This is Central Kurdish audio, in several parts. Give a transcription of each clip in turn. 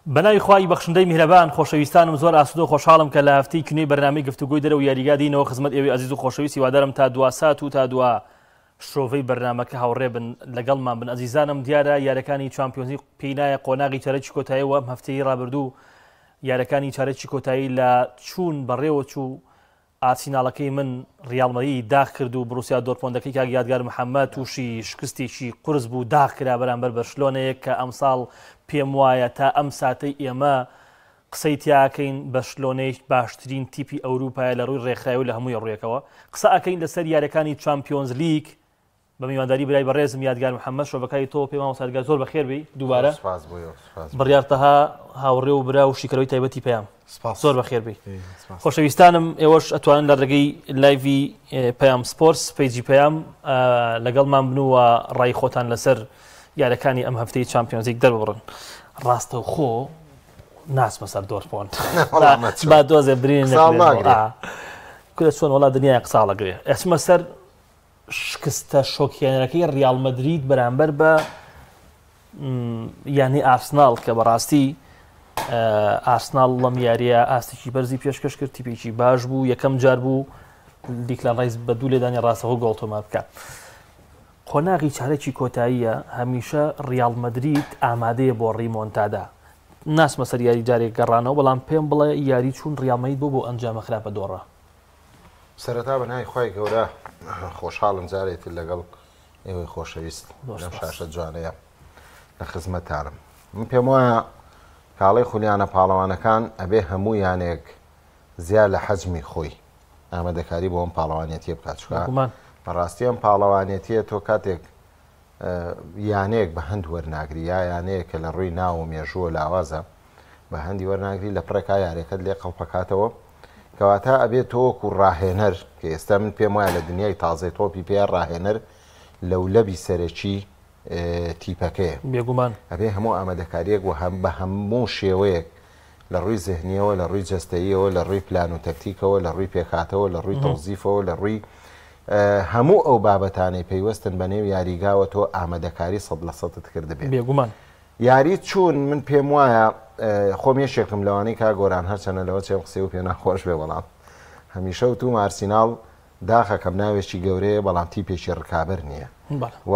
بەناوی خوای بەخشندەی میهرەبان خۆشەویستانم زۆر ئاسوودە و خۆشحاڵم کە لە هەفتەی کنوێی بەرنامەی گفتوگۆی دەرەوە یاریگا دینەوە خزمەت ئێوەی عەزیز و خۆشەویست هیوادارم تا دوا سات و تا دوا شۆڤەی بەرنامەکە هاوڕێ بن لەگەڵمان بن. ئەزیزانم دیارە یارەکانی چامپیۆنز لیگ پێی نایە قۆناغی چارەکی کۆتاییەوە ئەم هەفتەی ڕابردوو یارەکانی چارەکی کۆتایی لە چوون بەڕێوە چوو ئارسیناڵەکەی من ڕیال مەدریدی داغ کرد و بروسیا دۆرتمۆندەکەی کاک یادگار محەممەد تووشی شکستێکی قورس بوو داغ کرا بەرامبەر بەرشلۆنەیە کە ئەمساڵ پێم وایە تا ئەم ساتەی ئێمە قسەی تیاکەین بەرشلۆنەی باشترین تیپی ئەوروپایە لە ڕووی ڕێکخراوی و لە هەمووی ڕوویەکەوە قسە ئەکەین لەسەر یارەکانی چامپیۆنز لیگ بە میوانداری برای بەڕێزم یادگار محەممەد شۆبەکەی تۆ پێم وەسەرگار زۆر بەخێر بی دووبارە بڕیارتەها هاوڕێ و برا و شیکەرەوەی تایبەتی پێیان زۆر بەخێر بی خۆشەویستانم ئێوەش ئەتوانن لە ڕێگەی لایڤی پەیام سپۆرتس پەیجی پەیام لەگەڵمان بنووە ڕای خۆتان لەسەر یارەکانی ئەم هەفتەی چامپیۆنز لیگ دەربڕن ڕاستەوخۆ ناسمە سەر دۆرتمۆند با دۆزێ برین کورە چۆن وڵات دنیای قساڵەگرێ ئەچمە سەر شکستە شۆکیێنەرەکەی ڕیال مەدرید بەرامبەر بە یانی ئارسناڵ کە بەڕاستی ئارسناڵ لەم یاریە ئاستێکی بەرزی پێشکەش کرد تیپێکی باش بوو یەکەم جار بوو دیکلان ڕایس بە دوو لێدانی ڕاستەوە گۆڵتۆمات بکات. قۆناغی چارەکی کۆتاییە هەمیشە ڕیال مەدرید ئامادەیە بۆ ڕیمۆنتادا ناسمە سەر یاری جارێک گەڕانەوە بەڵام پێم بڵێ یاری چوون ڕیال مەدرید بۆ ئەنجامە خراپە دۆڕە. سەرەتا بەنای خوای گەورە خۆشحاڵم جارێتی لەگەڵ ئێوەی خۆشەویست لەم شاشە جوانەیە لە خزمەتانم. من پێم وایە کاڵەی خولیانە پاڵەوانەکان ئەبێ هەموو یانێک زیاد لە حەجمی خۆی ئامادەکاری بۆ ئەم پاڵەوانێتیە بکات چکە بەڕاستی ئەم پاڵەوانێتیە تۆ کاتێک یانەیەک بە هەند وەرناگری یا یانەیەکە لە ڕووی ناو و مێژووە لاوازە بە هەندی وەرناگری لە پڕێکا یاریەکەت لێ قەڵپەکاتەوە کەواتە ئەبێت تۆوەکو ڕاهێنەر کە ئێستا من پێم وایە لە دنیای تازەی تۆپی پێ ڕاهێنەر لەولەبی سەرەکی تیپەکەیە بێگومان ئەبێ هەموو ئامادەکاریەک و بە هەموو شێوەیەک لە ڕووی زەهنیەوە لە ڕووی جەستەییەوە لە ڕووی پلان و تەکتیکەوە لە ڕووی پێکاتەوە لە ڕووی تەوزیفەوە لە ڕووی هەموو ئەو بابەتانەی پێیوەستن بە نێو یاریگاوە تۆ ئامادەکاری 100% کردبێت بێگومان یاری چوون من پێم وایە خۆمیشێکم لەوانەی کا گۆران هەرچەنە لەوە چێ قسەی و پێ ناخۆش بێ بەڵام هەمیشە و توم ئارسیناڵ داخەکەم ناوێکی گەورەیە بەڵام تیپێکی ڕکابەر نییە و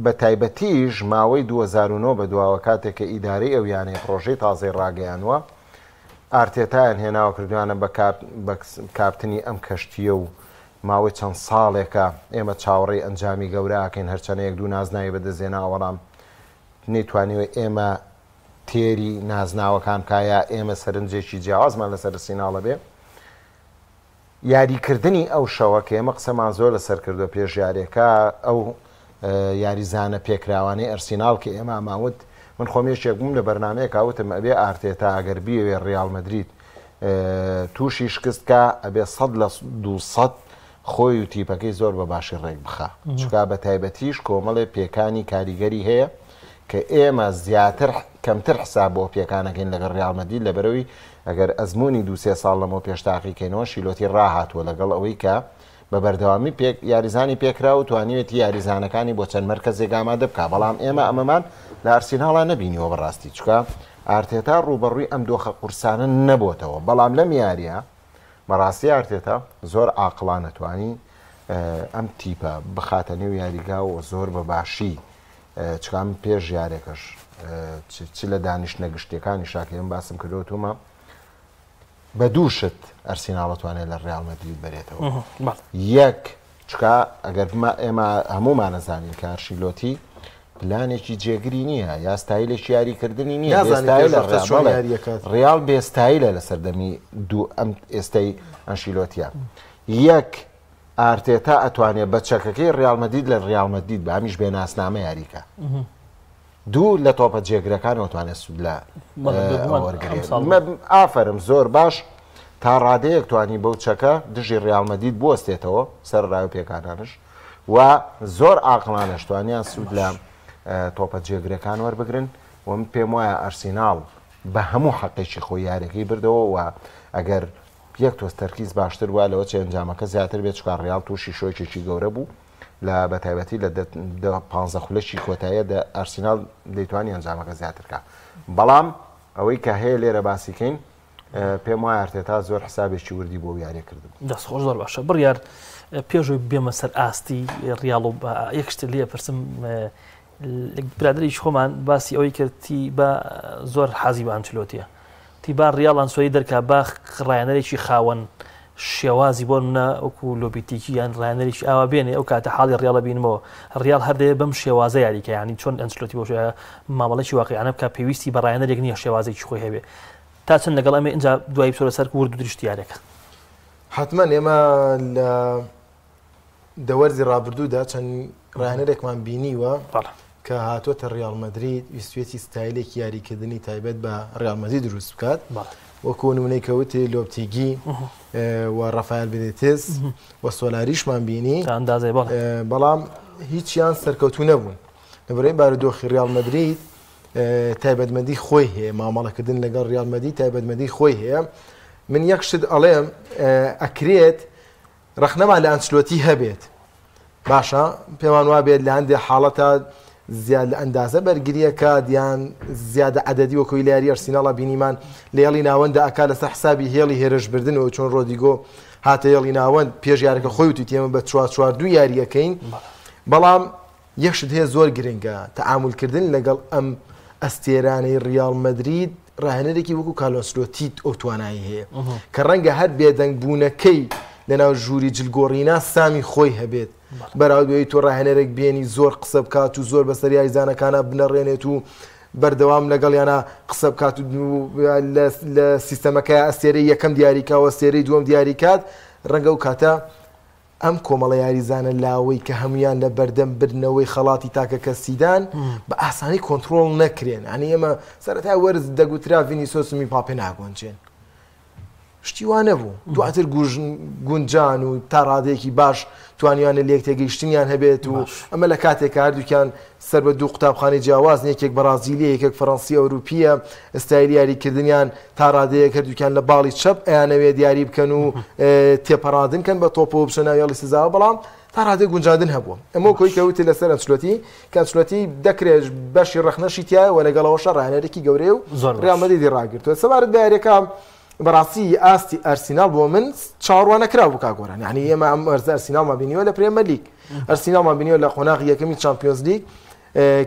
بە تایبەتیش ماوەی 2009 بە دواوە کاتێک کە ئیدارەی ئەو یانەی پرۆژەی تازەی ڕاگەیانوە ئارتێتایان هێناوە کردوانە بە کاپتنی ئەم کەشتیە و ماوەی چەند ساڵێکە ئێمە چاوەڕێی ئەنجامی گەورەکەین هەرچەنەیەک دوو نازناوی بەدەزێنا وەڵام نەیتوانیوە ئێمە تێری نازناوەکان کایە ئێمە سەرنجێکی جیاوازمان لەسەر سیناڵە بێ یاریکردنی ئەو شەوە کە ئێمە قسەمان زۆر لەسەر کردو پێش یاریەکە ئەو یاریزانە پێکراوانەی ئەرسیناڵ کە ئێمە ئاماوت من خۆمیشێک بووم لە بەرنمەیە کاوتم ئەبێ ئارتێتا ئەگەر بیوێ ڕیال مەدرید تووشی شکستکە ئەبێ 100% خۆی و تیپەکەی زۆر بە باشی ڕێک بخە چکا بە تایبەتیش کۆمەڵێ پێکانی کاریگەری هەیە کە ئێمە زیاتر کەمتر حساب بۆ پێکانەکەین لەگەڵ ڕیال مەدرید لەبەرەوەی ئەگەر ئەزمموی 2-3 ساڵ لەمەوە پێشتاقیکەینەوە شیلۆتی ڕاهاتووە لەگەڵ ئەوەی کە بە بەردەوامی یاریزانی پێکرا و توانیوێتی یاریزانەکانی بۆ چەند مەرکەزێک ئامادە بکە بەڵام ئێمە ئەمەمان لە ئارسیناڵە نەبینیوە بەڕاستی چکە ئارتێتا ڕوبەڕووی ئەم دۆخە قورسانە نەبووتەوە بەڵام لەم یاریە بەڕاستی ئارتێتا زۆر عاقڵانە توانی ئەم تیپە بخاتە نێو یاریگا و زۆر بە باشی چکام پێش یارێکەش چی لە دانیشتنە گشتیەکانی شاکەم باسم کردوتومە بە دووشت ئەرسیناڵەتوانێت لە ڕیال مەدرید بەرێتەوە یەک چکە ئەگەر ئێمە هەمومان نەزانین کە ئارشیلۆتی پلانێکی جێگری نییە یا ستایلێکی یاریکردنی نییە ڕیال بێستایلە لە سەردەمی دوو ئەم ئێستای ئەنشیلۆتیە یەک ئارتێتا ئەتوانێت بە چەکەکەی ڕیال مەدرید لە ڕیال مەدرید بە هەمیش بێناسنامە یاریکە دوو لە تۆپە جێگرەکانەوە توانێت سود لە وەرگێت ئافرم زۆر باش تا ڕادەیەک توانی بەو چەکە دژی ڕیال مەدرید بوەستێتەوە سەر ڕاو پێکانانش و زۆر عاقڵانەش توانیان سود لە تۆپە جێگرەکان وەربگرن و من پێم وایە ئەرسیناڵ بە هەموو حەقێکی خۆی یارەکەی بردەوە و ئەگەر یەک تۆز تەرکیز باشتر وە لەوە چ ئەنجامەکە زیاتر بێت چکار ڕیال تووشی شۆکێکی گەورە بوو لە بەتایبەتی لە 15 خولەکی کۆتاییە ئەرسیناڵ دەیتوانی ئەنجامەکە زیاترکە بەڵام ئەوەی کە هەیە لێرە باسیکەین پێم وایە ئارتێتا زۆر حسابێکی وردی بۆ یاریە کردبوو. دەستخۆش زۆر باشە بڕیار پێشوی بێمە سەر ئاستی ڕیاڵ و یەکشت لێ پرسم برادریش خۆمان باسی ئەوەی کردی بە زۆر حەزی بە ئەنچلۆتیە تیبا ڕیاڵ ئەنسۆی دەرکا با ڕایەنەرێکی خاوەن شێوازی بۆ منە وەکو لۆبیتیکی یان ڕایەنەرێکی ئاوا بێنێ ئەو کاتە حاڵی ڕیاڵە بینمەوە ڕیاڵ هەردەیە بەم شێوازە یاریکە ینی چۆن ئەنچلۆتی بۆ مامەڵێکی واقعیانە بکە پێویستی بە ڕایەنەرێک نییە شێوازێکی خۆی هەبێ تا چەند لەگەڵ ئەمە اینجا دوای بچۆرە سەر ورد و دروشتیارێکە حتمما ئێمە لە دەوەرزی ڕابردوودا چەند ڕایەنەرێکمان بینیوە کە هاتوۆتە ڕیاڵ مەدرید ویستوێتی ستایلێکی یاریکردنی تایبەت بە ڕیاڵ مەدرید دروست بکات وەکو نمونەی کەوتی لۆپتیگی و ڕەفایل بێنیتێز و سۆلاریشمان بینی بەڵام هیچیان سەرکەوتوو نەبوون لەبەرەوەی بارودۆخی ڕیاڵ مەدرید تایبەتمەندی خۆی هەیە مامەڵەکردن لەگەڵ ڕیاڵ مەدرید تایبەتمەندی خۆی هەیە من یەک شت ئەڵێم ئەکرێت ڕەخنەما لە ئەنچلۆتی هەبێت باشە پێمان وا بێت لە هەندێک حاڵەتە زیاد لە ئەندازە بەرگریەکە دیان زیادە عەدەدی وەکوی لە یاری ئەرسیناڵە بینیمان لە هێڵی ناوەندە ئەکا لەسەر حسابی هێڵی هێرشبردنەوە چۆن ڕۆدیگۆ هاتە هێڵی ناوەند پێش یاریەکە خۆی وتی تێمە بە 4-4-2 یاریەکەین بەڵام یەکشت هەیە زۆر گرنگە تەعاملکردن لەگەڵ ئەم ئەستێرانەی ڕیاڵ مەدرید ڕاهێنەرێکی وەکو کارلۆس ئەو توانایی هەیە کە ڕەنگە هەر بێدەنگ بوونەکەی لەناو ژووری جلگۆڕینا سامی خۆی هەبێت بەراوردەوەی تۆ ڕاهێنەرێک بێنی زۆر قسە بکات و زۆر بەسەر یاریزانەکانە بنەڕێنێت و بەردەوام لەگەڵ یانە قسە بکات و لە سیستەمەکە ئەستێرەی یەکەم دیاریکاوە ئەستێرەی دووەم دیاریکات ڕەنگە و کاتە ئەم کۆمەڵە یاریزانە لاوەی کە هەمویان لە بەردەم برنەوەی خەڵاتی تاکە کەسیدان بە ئاسانی کۆنتترۆڵ نەکرێن ئەنی ئێمە سەرەتا وەرز دەگوترا ڤینیسیۆس پاپێ ناگۆنجێن شتی وانە بوو دواتر گونجان و تا ڕادەیەکی باش توانیانە لێک تێگەیشتنیان هەبێت و ئەمە لە کاتێک هەردووکیان سەر بە دوو قوتابخانەی جیاواز یەکێک بەرازیلی یەکێک فەڕەنسی ئەوروپیە ئستایلی یاریکردنیان تا ڕادەیەک هەردووکیان لە باڵی چەپ ئەیانەوێت دیاری بکەن و تێپەڕادنکەن بە تۆپەوە بچە ناو یاڵی سزاوە بەڵام تا ڕادێ گونجاندن هەبووە ئەمە کۆی کەوتی لەسەر ئەنچلۆتی کەنچلۆتی دەکرێت بەشی ڕەخنەشی تایە و لەگەڵەوەشە ڕاهێنەرێکی گەورەی و ڕیاڵ مەدریدی ڕاگرتووە سەبارەت بە یاریەکە بەڕاستی ئاستی ئەرسیناڵ بۆ من چاوەڕوان نەکرا بوو کاگۆران یعنی ئێمە ئەم ئەرزە ئەرسیناڵمان بینیوە لە پرێمەر لیگ ئەرسیناڵمان بینیوە لە قۆناغی یەکەمی چامپیۆنز لیگ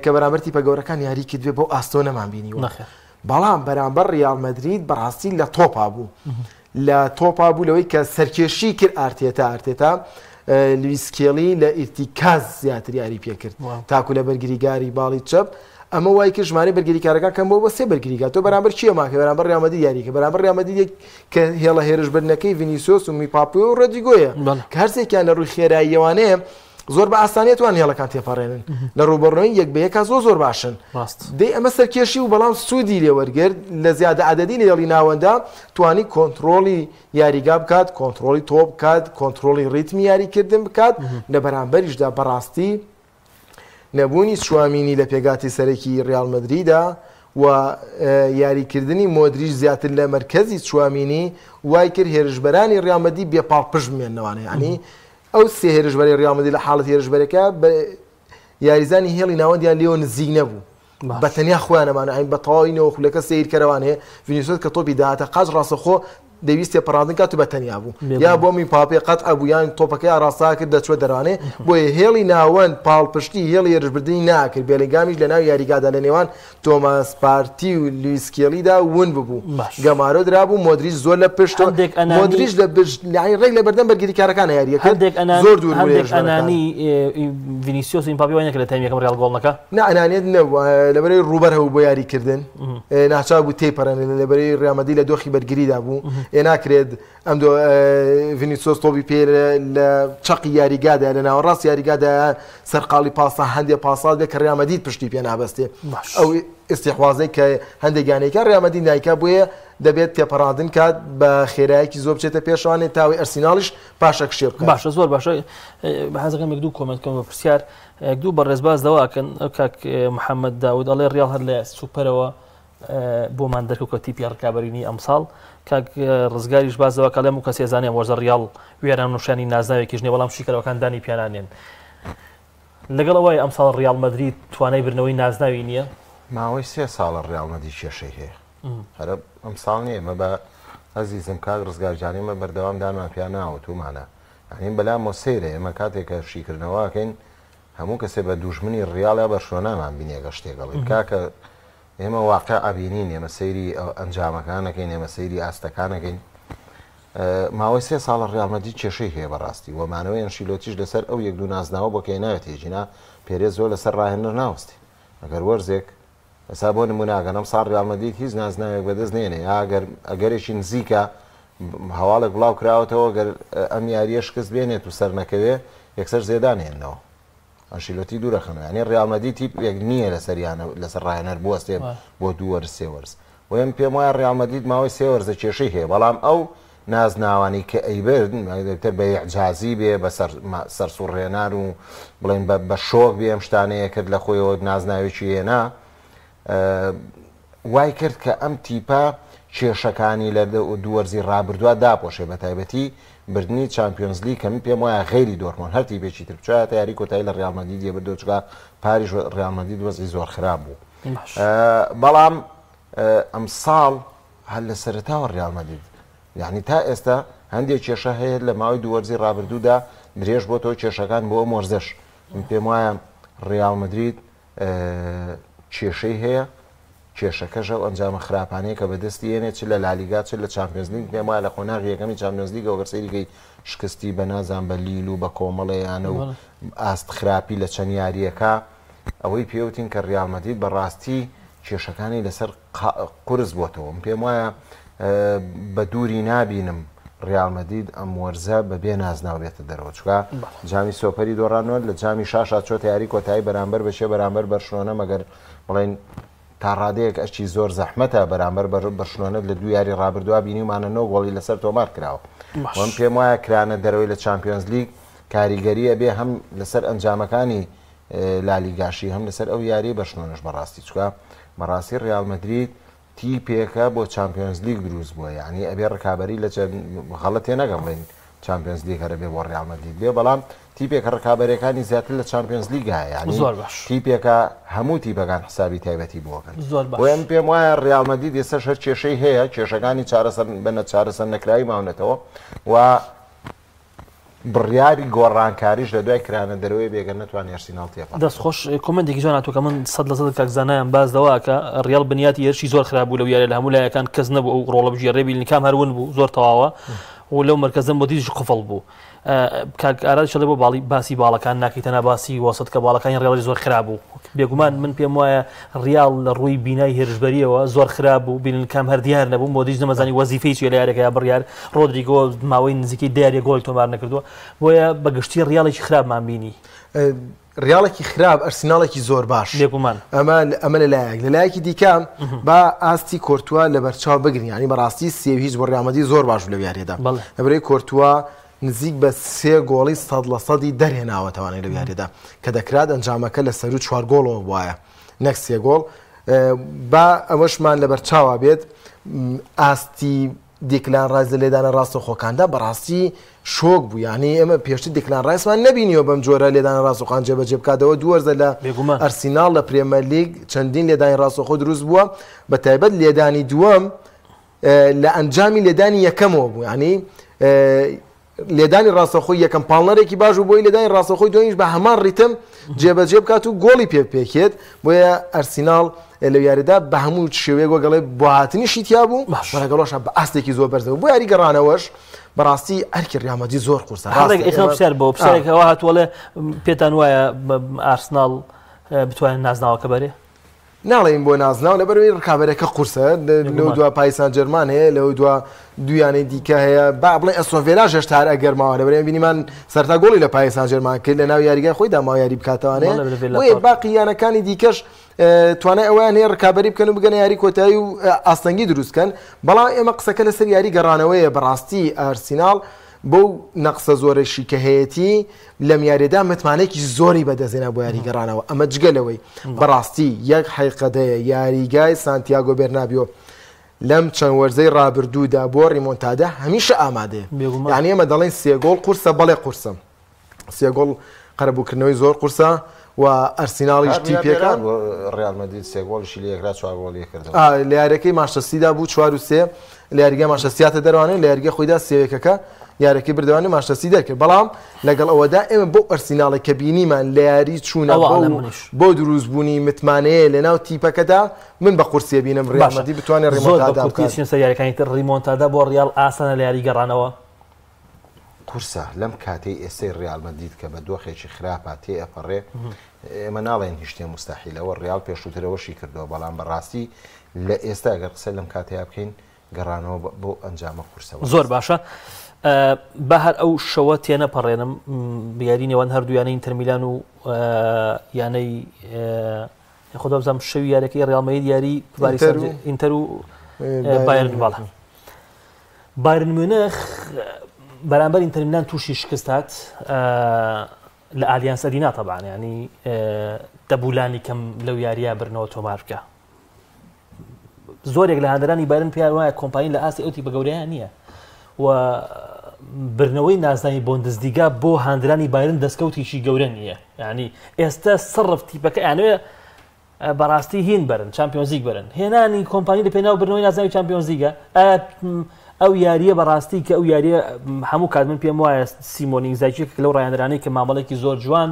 کە بەرامبەر تیپە گەورەکان یاری کردوێ بۆ ئاستۆ نەمان بینیوە بەڵام بەرامبەر ڕیاڵ مەدرید بەڕاستی لە تۆپا بوو لە تۆپا بوو لەوەی کە سەرکێشی کرد ئارتێتا لویس کێلی لە ئیرتیکاز زیاتر یاری پێ کرد تاکو لە بەرگریگاری باڵی چەپ ئەمە وای کرد ژمارەی بەرگریکارەکان کەم بۆ بە سێ بەرگریکار تۆ بەرامبەر چیە ماکە بەرامبەر ڕیاڵ مەدرید یاریکە بەرامبەر ڕیاڵ مەدرید کە هێڵە هێرشبردنەکەی ڤینیسیۆس و میپاپێ و ڕۆدریگۆیە کە هەرسێکیان لە ڕووی خێراییەوانەیە زۆر بە ئاسانیت وان هێڵەکان تێپەڕێنن لە ڕوبەڕۆی یەک بە یەکا زۆر باشن دەی ئەمە سەرکێشی و بەڵام سوودی لێ وەرگرت لە زیادە عەدەدی لە هێڵی ناوەندا توانی کۆنتترۆڵی یاریگا بکات کۆنتترۆڵی تۆپ بکات کۆنتترۆڵی ڕیتمی یاریکردن بکات لە بەرامبەریشدا بەڕاستی نەبوونی چوامینی لە پێگاتی سەرەکی ڕیاڵ مەدریددا و یاریکردنی مۆدریش زیاتر لە مەرکەزی چوامینی وای کرد هێرشبەرانی ڕیاڵ مەدرید بێپاڵپشت بمێننەوەوانەیە ینی ئەو سێ هێرشبەری ڕیاڵ مەدرید لە حاڵەت هێرشبەرەکە بە یاریزانی هێڵی ناوەندیان لێوە نزیک نەبوو بە تەنیا خۆیانەمانە ئەین بە تەواوینەوە خولەکە سیرکەرەوان هەیە ڤینیسیۆس کە تۆپی داهاتە قاچ ڕاستەخۆ دەویست تێپەڕاندن کات و بە تەنیا بوو یا بۆ میپاپێ قەت ئەبوو یان تۆپەکەی ئاڕاستا کرد دەچوە دەرانێ بۆیە هێڵی ناوەند پاڵپشتی هێڵی هێرشبردنی ناکرد بێلینگامیش لە ناو یاریگادا لە نێوان تۆماس پارتی و لویس کێلیدا ون ببوو گەمارۆ درابوو مۆدریچ زۆر لە پشتۆ مۆدریچ لە ڕێک لە بەردەم بەرگریکارەکان یاریەکە زۆر دوور ئەنانی ڤینیسیۆس میپاپێ وای نەکرد لە تایمی یەکەم ڕیاڵ گۆڵ نەکا ئەنانیت نەبوو لەبەرەوەی ڕوبەر هەبوو بۆ یاریکردن ناچاو بوو تێپەڕێنن لەبەرەوەی ڕیاڵ مەدرید لە دۆخی بەرگریدا بوو ناکرێت ئەم ڤینیسیۆس تۆپی پێ لە چەقی یاریگادا لە ناوەڕاست یاریگادا سەرقاڵی پاسا هەندێک پاسات بێت کە ڕیاڵ مەدرید پشتی پێ نابەستێ ئەو ئیستیحوازەی کە هەندێک یانێکە ڕیاڵ مەدرید نایکا بۆیە دەبێت تێپەڕاندن کات بە خێرایەکی زۆر بچێتە پێشوانێ تاوی ئەرسیناڵیش پاشە کشێ بکات باشە زۆر باشە بەحەزەکەم یەک دوو کۆمنتکەم بە پرسیار یەک دوو بەڕێزباز دەواکەن کاک محەممەد داود ئەڵێ ڕیاڵ هەر لە سوپەرەوە بۆمان دەرکەوتە تیپی ڕکابەرینی ئەمساڵ کاک ڕزگاریش بازەوە کەڵێم و کەسی زانێ وەرزە ڕیاڵ وێران نوشانی نازناوێکیش نیە بەڵام شیکەرەوەکان دانی پیانانێن لەگەڵ ئەوەی ئەمساڵ ڕیاڵ مەدرید توانای برنەوەی نازناوی نییە ماوەی 3 ساڵە ڕیاڵ مەدرید کێشەی هەیە هەرە ئەم ساڵ نییە مە بە ئەزیزم کاک ڕزگارجانی مە بەردەوام دانمان پیان ناوتومانە هەین بەلا مۆسەیرە ئێمە کاتێک کە شیکردنەوەکەین هەموو کەسێ بە دوژمنی ڕیاڵە بە شۆنامان بینێگە شتێگەڵی کاکە ئێمە واقع ئابینین ئێمە سەیری ئەنجامەکانەکەین ئێمە سەیری ئاستەکانەکەین ماوەی 3 ساڵە ڕیالمەدی کێشەی هەیە بەڕاستی وەمانەوەی ئەنشیلۆتیش لەسەر ئەو یەک دوو نازناوە بۆ کەی ناوێت هێژینا پێرێز زۆر لەسەر ڕاهێنەر ناوەستی ئەگەر وەرزێک ئەسا بۆ نموناگەنم ساڵ ڕیالمەدیت هیچ نازناوێک بەدەست نێنێ ئەگەرێکی نزیکە هەواڵێک بڵاو کراوەتەوە گەر ئەم یاریە شکست بێنێت و سەر نەکەوێ یەکسەر زێدانێنەوە ئەنشیلۆتی دوورەخەنەوە ینی ڕیالمەدی تیپ یەک نییە لەسەریانە لەسەر ڕاهێنەر بوەستێ بۆ 2 وەرز 3 وەرز وەم پێم وایە ڕیالمەدیت ماوەی 3 وەرزە کێشەی هەیە بەڵام ئەو نازناوانی کە ئەیبرد بە یەکجازی بێ بە سەرسوڕێنار و بڵێن بە شۆک بێ ئەم شتانەیە کرد لە خۆیەوە نازناوێکی هێنا وای کرد کە ئەم تیپە کێشەکانی لە 2 وەرزی ڕابردووە داپۆشێ بە تایبەتی بردننی چمپیۆنز لیگ کەمی پێم وایە غێری دۆرمۆن هەر تیپێکی تر بچایە یاری کۆتایی لە ڕیالمەدید دیێ بردۆچگا پاریژ ڕیالمەدید وەزی زۆر خراپ بوو بەڵام ئەم ساڵ هەر لە سەرتاوە ڕیالمەدید یعنی تا ئێستا هەندێک کێشە هەیە لە ماوەی 2 وەرزی ڕابردوودا درێژ بۆ تۆ کێشەکان بۆ مۆرزەش پێم وایە ڕیال مەدرید کێشەی هەیە کێشەکەش ئەو ئەنجامە خراپانەیە کە بەدەستی هێنێت چ لە لالیگا چ لە چمپیۆنز لیگ پێم وایە لە قۆناغی یەکەمی چمپیۆنز لیگ ئەوگەر سەیریگەی شکستی بە نازان بە لیل و بە کۆمەڵەیانە و ئاست خراپی لە چەند یاریەکە ئەوەی پێوتین کە ڕیال مەدرید بەڕاستی کێشەکانی لەسەر قورس بۆتەوە پێم وایە بە دووری نابینم ڕیال مەدرید ئەم وەرزە بەبێ نازناو بێتە دەرەوە چکە جامی سۆپەری دۆڕانەوە لە جامی شاشا چۆتە یاری کۆتایی بەرامبەر بەشێ بەرامبەر بەرشلۆنە مەگەر بڵێن تا ڕادەیەک ئەشی زۆر زەحمەتە بەرامبەر بەرشلۆنە لە 2 یاری ڕابردووە بینیمانە 9 گۆڵی لەسەر تۆمار کراوە وەم پێم وایە کرانە دەرەوەی لە چمپیۆنز لیگ کاریگەریە بێ هەم لەسەر ئەنجامەکانی لالیگاشی هەم لەسەر ئەو یاری بەرشلۆنەش بەڕاستی چکە بەڕاستی ڕیال مەدرید تیپێکە بۆ چمپیۆنز لیگ دروست بووە یعنی ئەبێ ڕکابەری لە غەڵەت تێ نەگەم بڵین چمپیۆنز لیگ هەرە بێ بۆ ڕیال مەدرید بێ بەڵام تیپێک ڕکابەرەکانی زیاتر لە چمپیۆنز لیگ هەیە یعنی تیپێکە هەموو تیپەکان حسابی تایبەتی بۆکەن بۆ ئەم پێم وایە ڕیال مەدرید ئێستا هەر کێشەی هەیە کێشەکانی بنە چارەسەر نەکراوی ماونەتەوە و بڕیاری گۆڕانکاریش لە دوای کرانە دەرەوەی بێگەر نەتوان ئەرسیناڵ تێپە دەستخۆش کۆمنتێکی جوان هاتووە کە من 100% کاکزانایان بازدەوا کە ڕیال بنیاتی هێرشی زۆر خراپ بوو لەو یاریە لە هەموو لایەکان کەس نەبوو ئەو ڕۆڵە بژێڕێبی نکام هەرون بوو زۆر تەواوە و لەو مەرکەزم بۆ دیش قفڵ بوو کاک ئاراد شەڵێ بۆ باسی باڵەکان ناکەیتەنە باسی وەسەد کە باڵەکانی ڕێڵی زۆر خراپ بوو بێگومان من پێم وایە ڕیال لە ڕووی بینای هێرشبەریەوە زۆر خراپ بوو بینکام هەردیار نەبوو بۆ دیش نەمەزانی وەزیفەی چێ لە یاریەکە یا بڕیار ڕۆدریگۆ ماوەی نزیکەی دیارێ گۆڵی تۆمار نەکردووە بۆیە بەگشتی ڕیاڵێکی خراپمان بینی ڕیاڵێکی خراپ ئەرسیناڵێکی زۆر باش بێگومان ئەمە لە لایەکی دیکە با ئاستی کۆرتووە لە بەرچاو بگرین ینی بەڕاستی سێ هیچ بۆ ڕیال مەدرید زۆر باش لە یاریەدا لەبەرەی کۆرتووە نزیک بە 3 گۆڵی 100% دەرهێناوەتەوانەی لە یاریەدا کە دەکرات ئەنجامەکە لە سەر و 4 گۆڵەوە وایە نەک 3 گۆڵ با ئەوەشمان لە بەرچاوە بێت ئاستی دیکلان ڕایز لە لێدانە ڕاستەوخۆکاندا بەڕاستی شۆک بوو ینی ئێمە پێشتر دیکلان ڕایسمان نبینیەوە بەم جۆرە لێدانە ڕاستەوخۆکان جێبەجێ بکاتەوە 2 وەرزە لە ئەرسیناڵ لە پرێمەر لیگ چەندین لێدانی ڕاستەوخۆ دروست بووە بە تایبەت لێدانی دووەم لە ئەنجامی لێدانی یەکەمەوە بوو ینی لێدانی ڕاستەوخۆی یەکەم پاڵنەرێکی باش و بۆی لێدانی ڕاستەوخۆی دواییش بە هەمان ڕیتم جێبەجێ بکات و گۆڵی پێکێت بۆیە ئەرسیناڵ لە یاریدا بە هەموو شێوەیەک وەگەڵێ بۆ هاتنیشی تیا بوو بەڵێگەڵۆشە بە ئاستێکی زۆر بەرزەوە بۆ یاری گەڕانەوەش بەڕاستی ئەرکی ڕیال مەدرید زۆر قورسە پرسیار بۆ پرسیارێکەوە هاتووەڵێ پێتان وایە ئارسناڵ بتوانێت نازناوەکە بەرێ ناڵێن بۆ نازناو لەبەرەوەی ڕکابەرەکە قورسە لەو دو پایسان جەرمان هەیە لەو دویانەی دیکە هەیە با بڵێ ئەسۆڤێلا هێشتا ئەگەرماوە لەبەرەوەی بینیمان سەرتا گۆڵی لە پایسان جەرمان کرد لە ناو یاریگای خۆی داماوە یاری بکاتەوانەیە بۆیە باقی یانەکانی دیکەش توانای ئەویان هەیە ڕکابەری بکەن و بگەنە یاری کۆتایی و ئاستەنگی دروستکەن بەڵام ئێمە قسەکە لەسەر یاری گەڕانەوەیە بەڕاستی ئارسیناڵ بەو نەقسە زۆرەشی کە هەیەی لەم یاریدا متمانێکی زۆری بەدەستێنا بۆ یاریگەڕانەوە ئەمە جگەلەوەی بەڕاستی یەک حیقەدەیە یاریگای سانتیاگۆ بێرنابیۆ لەم چەند وەرزەی ڕابردوودا بۆ ڕیمۆنتادا هەمیشە ئامادەیە یعنی ئێمە دەڵێن 3 گۆڵ قورسە بەڵێ قورسە 3 گۆڵ قەرەبووکردنەوەی زۆر قورسە و ئەرسیناڵیش تیپێکان ڕیال مەدرید 3 گۆڵیشی لە یەکرا 4 گۆڵی کردەوە لە یاریەکەی مانچستەرسیدا بوو 4-3 لە یاریگە مانچستەرسیاتە دەروانێت لە یاریگە خۆیدا 3-1 یارەکەی بردەوانێت مانچستەرسی دەکرد بەڵام لەگەڵ ئەوەدا ئێمە بۆ ئەرسیناڵی کە بینیمان لە یاری چوونە بۆ دروستبوونی متمانەیە لەناو تیپەکەدا من بە قورسیە بینم ڕیال مەدرید بتوانێت ڕێمۆنتادا بکات سەریەکانی تر ڕیمۆنتادا بۆ ڕیال ئاسانە لە یاری گەڕانەوە قورسە لەم کاتەی ئێستای ڕیال مەدرید کە بە دۆخێکی خراپە تێئەپەڕێ ئێمە ناڵێن هیچ شتێ مستەحیلەوە ڕیال پێشووترەوەشی کردەوە بەڵام بەڕاستی لە ئێستا ئەگەر قسە لەم کاتەیە بکەین گەڕانەوە بۆ ئەنجامە قورسەوە زۆر باشە بە هەر ئەو شەوە تێنەپەڕێنم یاری نێوان هەردوو یانەی ئینتەر میلان و یانەی خۆدا بزانم شەوی یاریەکەی ڕیال مەدرید یاری ئینتەر و بایرن باڵا بایرن میونخ بەرامبەر ئینتەر میلان تووشی شکست هات لە ئالیانس ئەرینا طبعا ینی دەبولانی کەم لەو یاریە برنەوە تۆمار بکە زۆرێک لە هاندەرانی بایرن پێیان وایە کۆمپانی لە ئاستی ئەوتی بە گەورەیان نییە و برنەوەی نازانی بۆندزلیگا بۆ هاندرانی بایرن دەستکەوتیشی گەورە نییە ینی ئێستا سڕف تیپەکە یانوێ بەڕاستی هین بەرن چامپیۆنز لیگ بەرن هێنانی کۆمپانی لە پێناو برنەوەی نازانی چامپیۆنز لیگە ئەو یاریە بەڕاستی کە ئەو یاریە هەموو کات من پێم وایە سیمۆنی ئینزاگیەکە لەو ڕایەندەرانەی کە مامەڵێکی زۆر جوان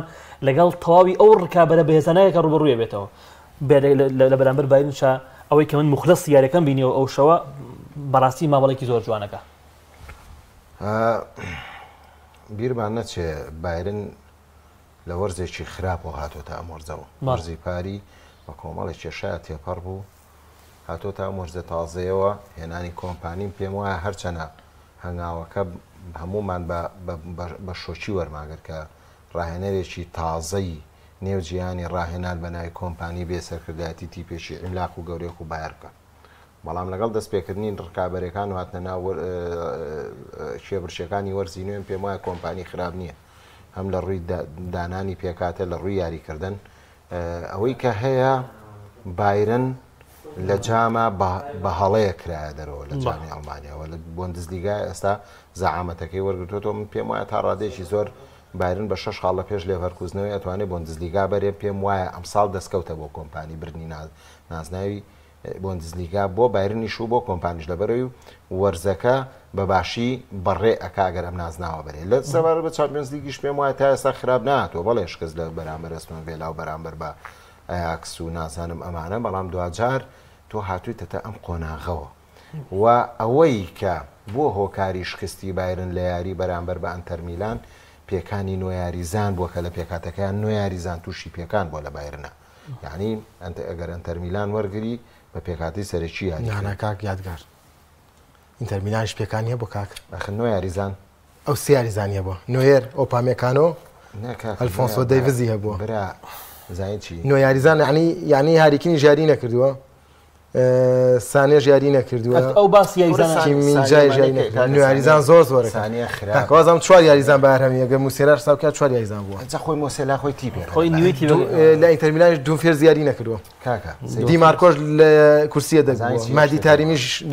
لەگەڵ تەواوی ئەو ڕکابەرە بەهێزانەیە کە ڕوبەڕوویە بێتەوە لە بەرامبەر بایرنشە ئەوەی کە من مخلص یاریەکەم بینیەوە ئەو شەوە بەڕاستی مامەڵێکی زۆر جوانەکە بیرمان نەچێ بایرن لە وەرزێکی خراپەوە هاتۆتە ئەم وەرزەوە وەرزی پاری بە کۆمەڵی کێشایە تێپەڕ بوو هاتۆتە ئەم وەرزە تازەیەوە هێنانی کۆمپانیم پێم وایە هەرچەنە هەنگاوەکە هەمومان بە شۆکی وەرماگەر کە ڕاهێنەرێکی تازەی نێوجیانی ڕاهێنان بە ناوی کۆمپانی بێسەرکردایەتی تیپێکی عیملاق و گەورەیەک و بایر بکە بەڵام لەگەڵ دەستپێکردنی ڕکابەرەکان و هاتنە ناو شێبرشەکانی وەرزی نوێن پێم وایە کۆمپانی خراپ نییە هەم لە ڕووی دانانی پێکاتە لە ڕووی یاریکردن ئەوەی کە هەیە بایرن لە جامە بە هەڵەیە کرایە دەرەوە لە جامی ئەڵمانیاوە لە بۆندزلیگا ئێستا زەعامەتەکەی وەرگرتوەوە من پێم وایە تا ڕادێکی زۆر بایرن بە 6 خاڵ لە پێش لێڤەرکوزنەوەی ئەتوانێت بۆندزلیگا بەرێ پێم وایە ئەمساڵ دەستکەوتە بۆ کۆمپانی بردنی نازناوی بۆندزلیگا بۆ بایرنیش و بۆ کۆمپانیش لەبەرەوەی وەرزەکە بەباشی بەڕێ ئەکاگەر ئەم نازناوە بەرێ لە سەبار بە چامپیۆنز لیگیش پێم وایە تا ئێستا خراپ نهاتوە بەڵێ شکست لە بەرامبەر ئەستۆن ڤیلا و بەرامبەر بە ئایاکس و نازانم ئەمانە بەڵام دوجار تۆ هاتوویتە ئەم قۆناغەوە و ئەوەی کە بۆ هۆکاری شکستی بایرن لە یاری بەرامبەر بە ئەنتەر میلان پێکانی نوێیاریزان بووە کە لە پێکاتەکەیان نوێیاریزان تووشی پێکان بۆ لە بایرنە یعنی ئەگەر ئەنتەر میلان وەرگری بە پێکاتی سەرەکی یانە کاک یادگار ئینتەر میلانش پێکانیە بۆ کاک نوێیاریزان ئەو سێ یاریزانیە بۆ نوێر ئۆپامێکانۆ ئەلفۆنسۆ دەیڤزی هەبووە برا زای چی نوێ یاریزان یعنی هاریکینی ژیاری نەکردووە سانێژ یاری نەکردووە ئەو باسی یاریزان زۆر زۆرەوازم 4 یاریزان بەهار هەمیەگە موسێرا ساوکە 4 یاریزان بووە خۆی مۆسێلا خۆی تیپێ خۆی نوێتی لە ئینتەر میلانش دوو فێر زیاری نەکردووە دیمارکۆش لە کورسیە دەگووە مادی تاریمیش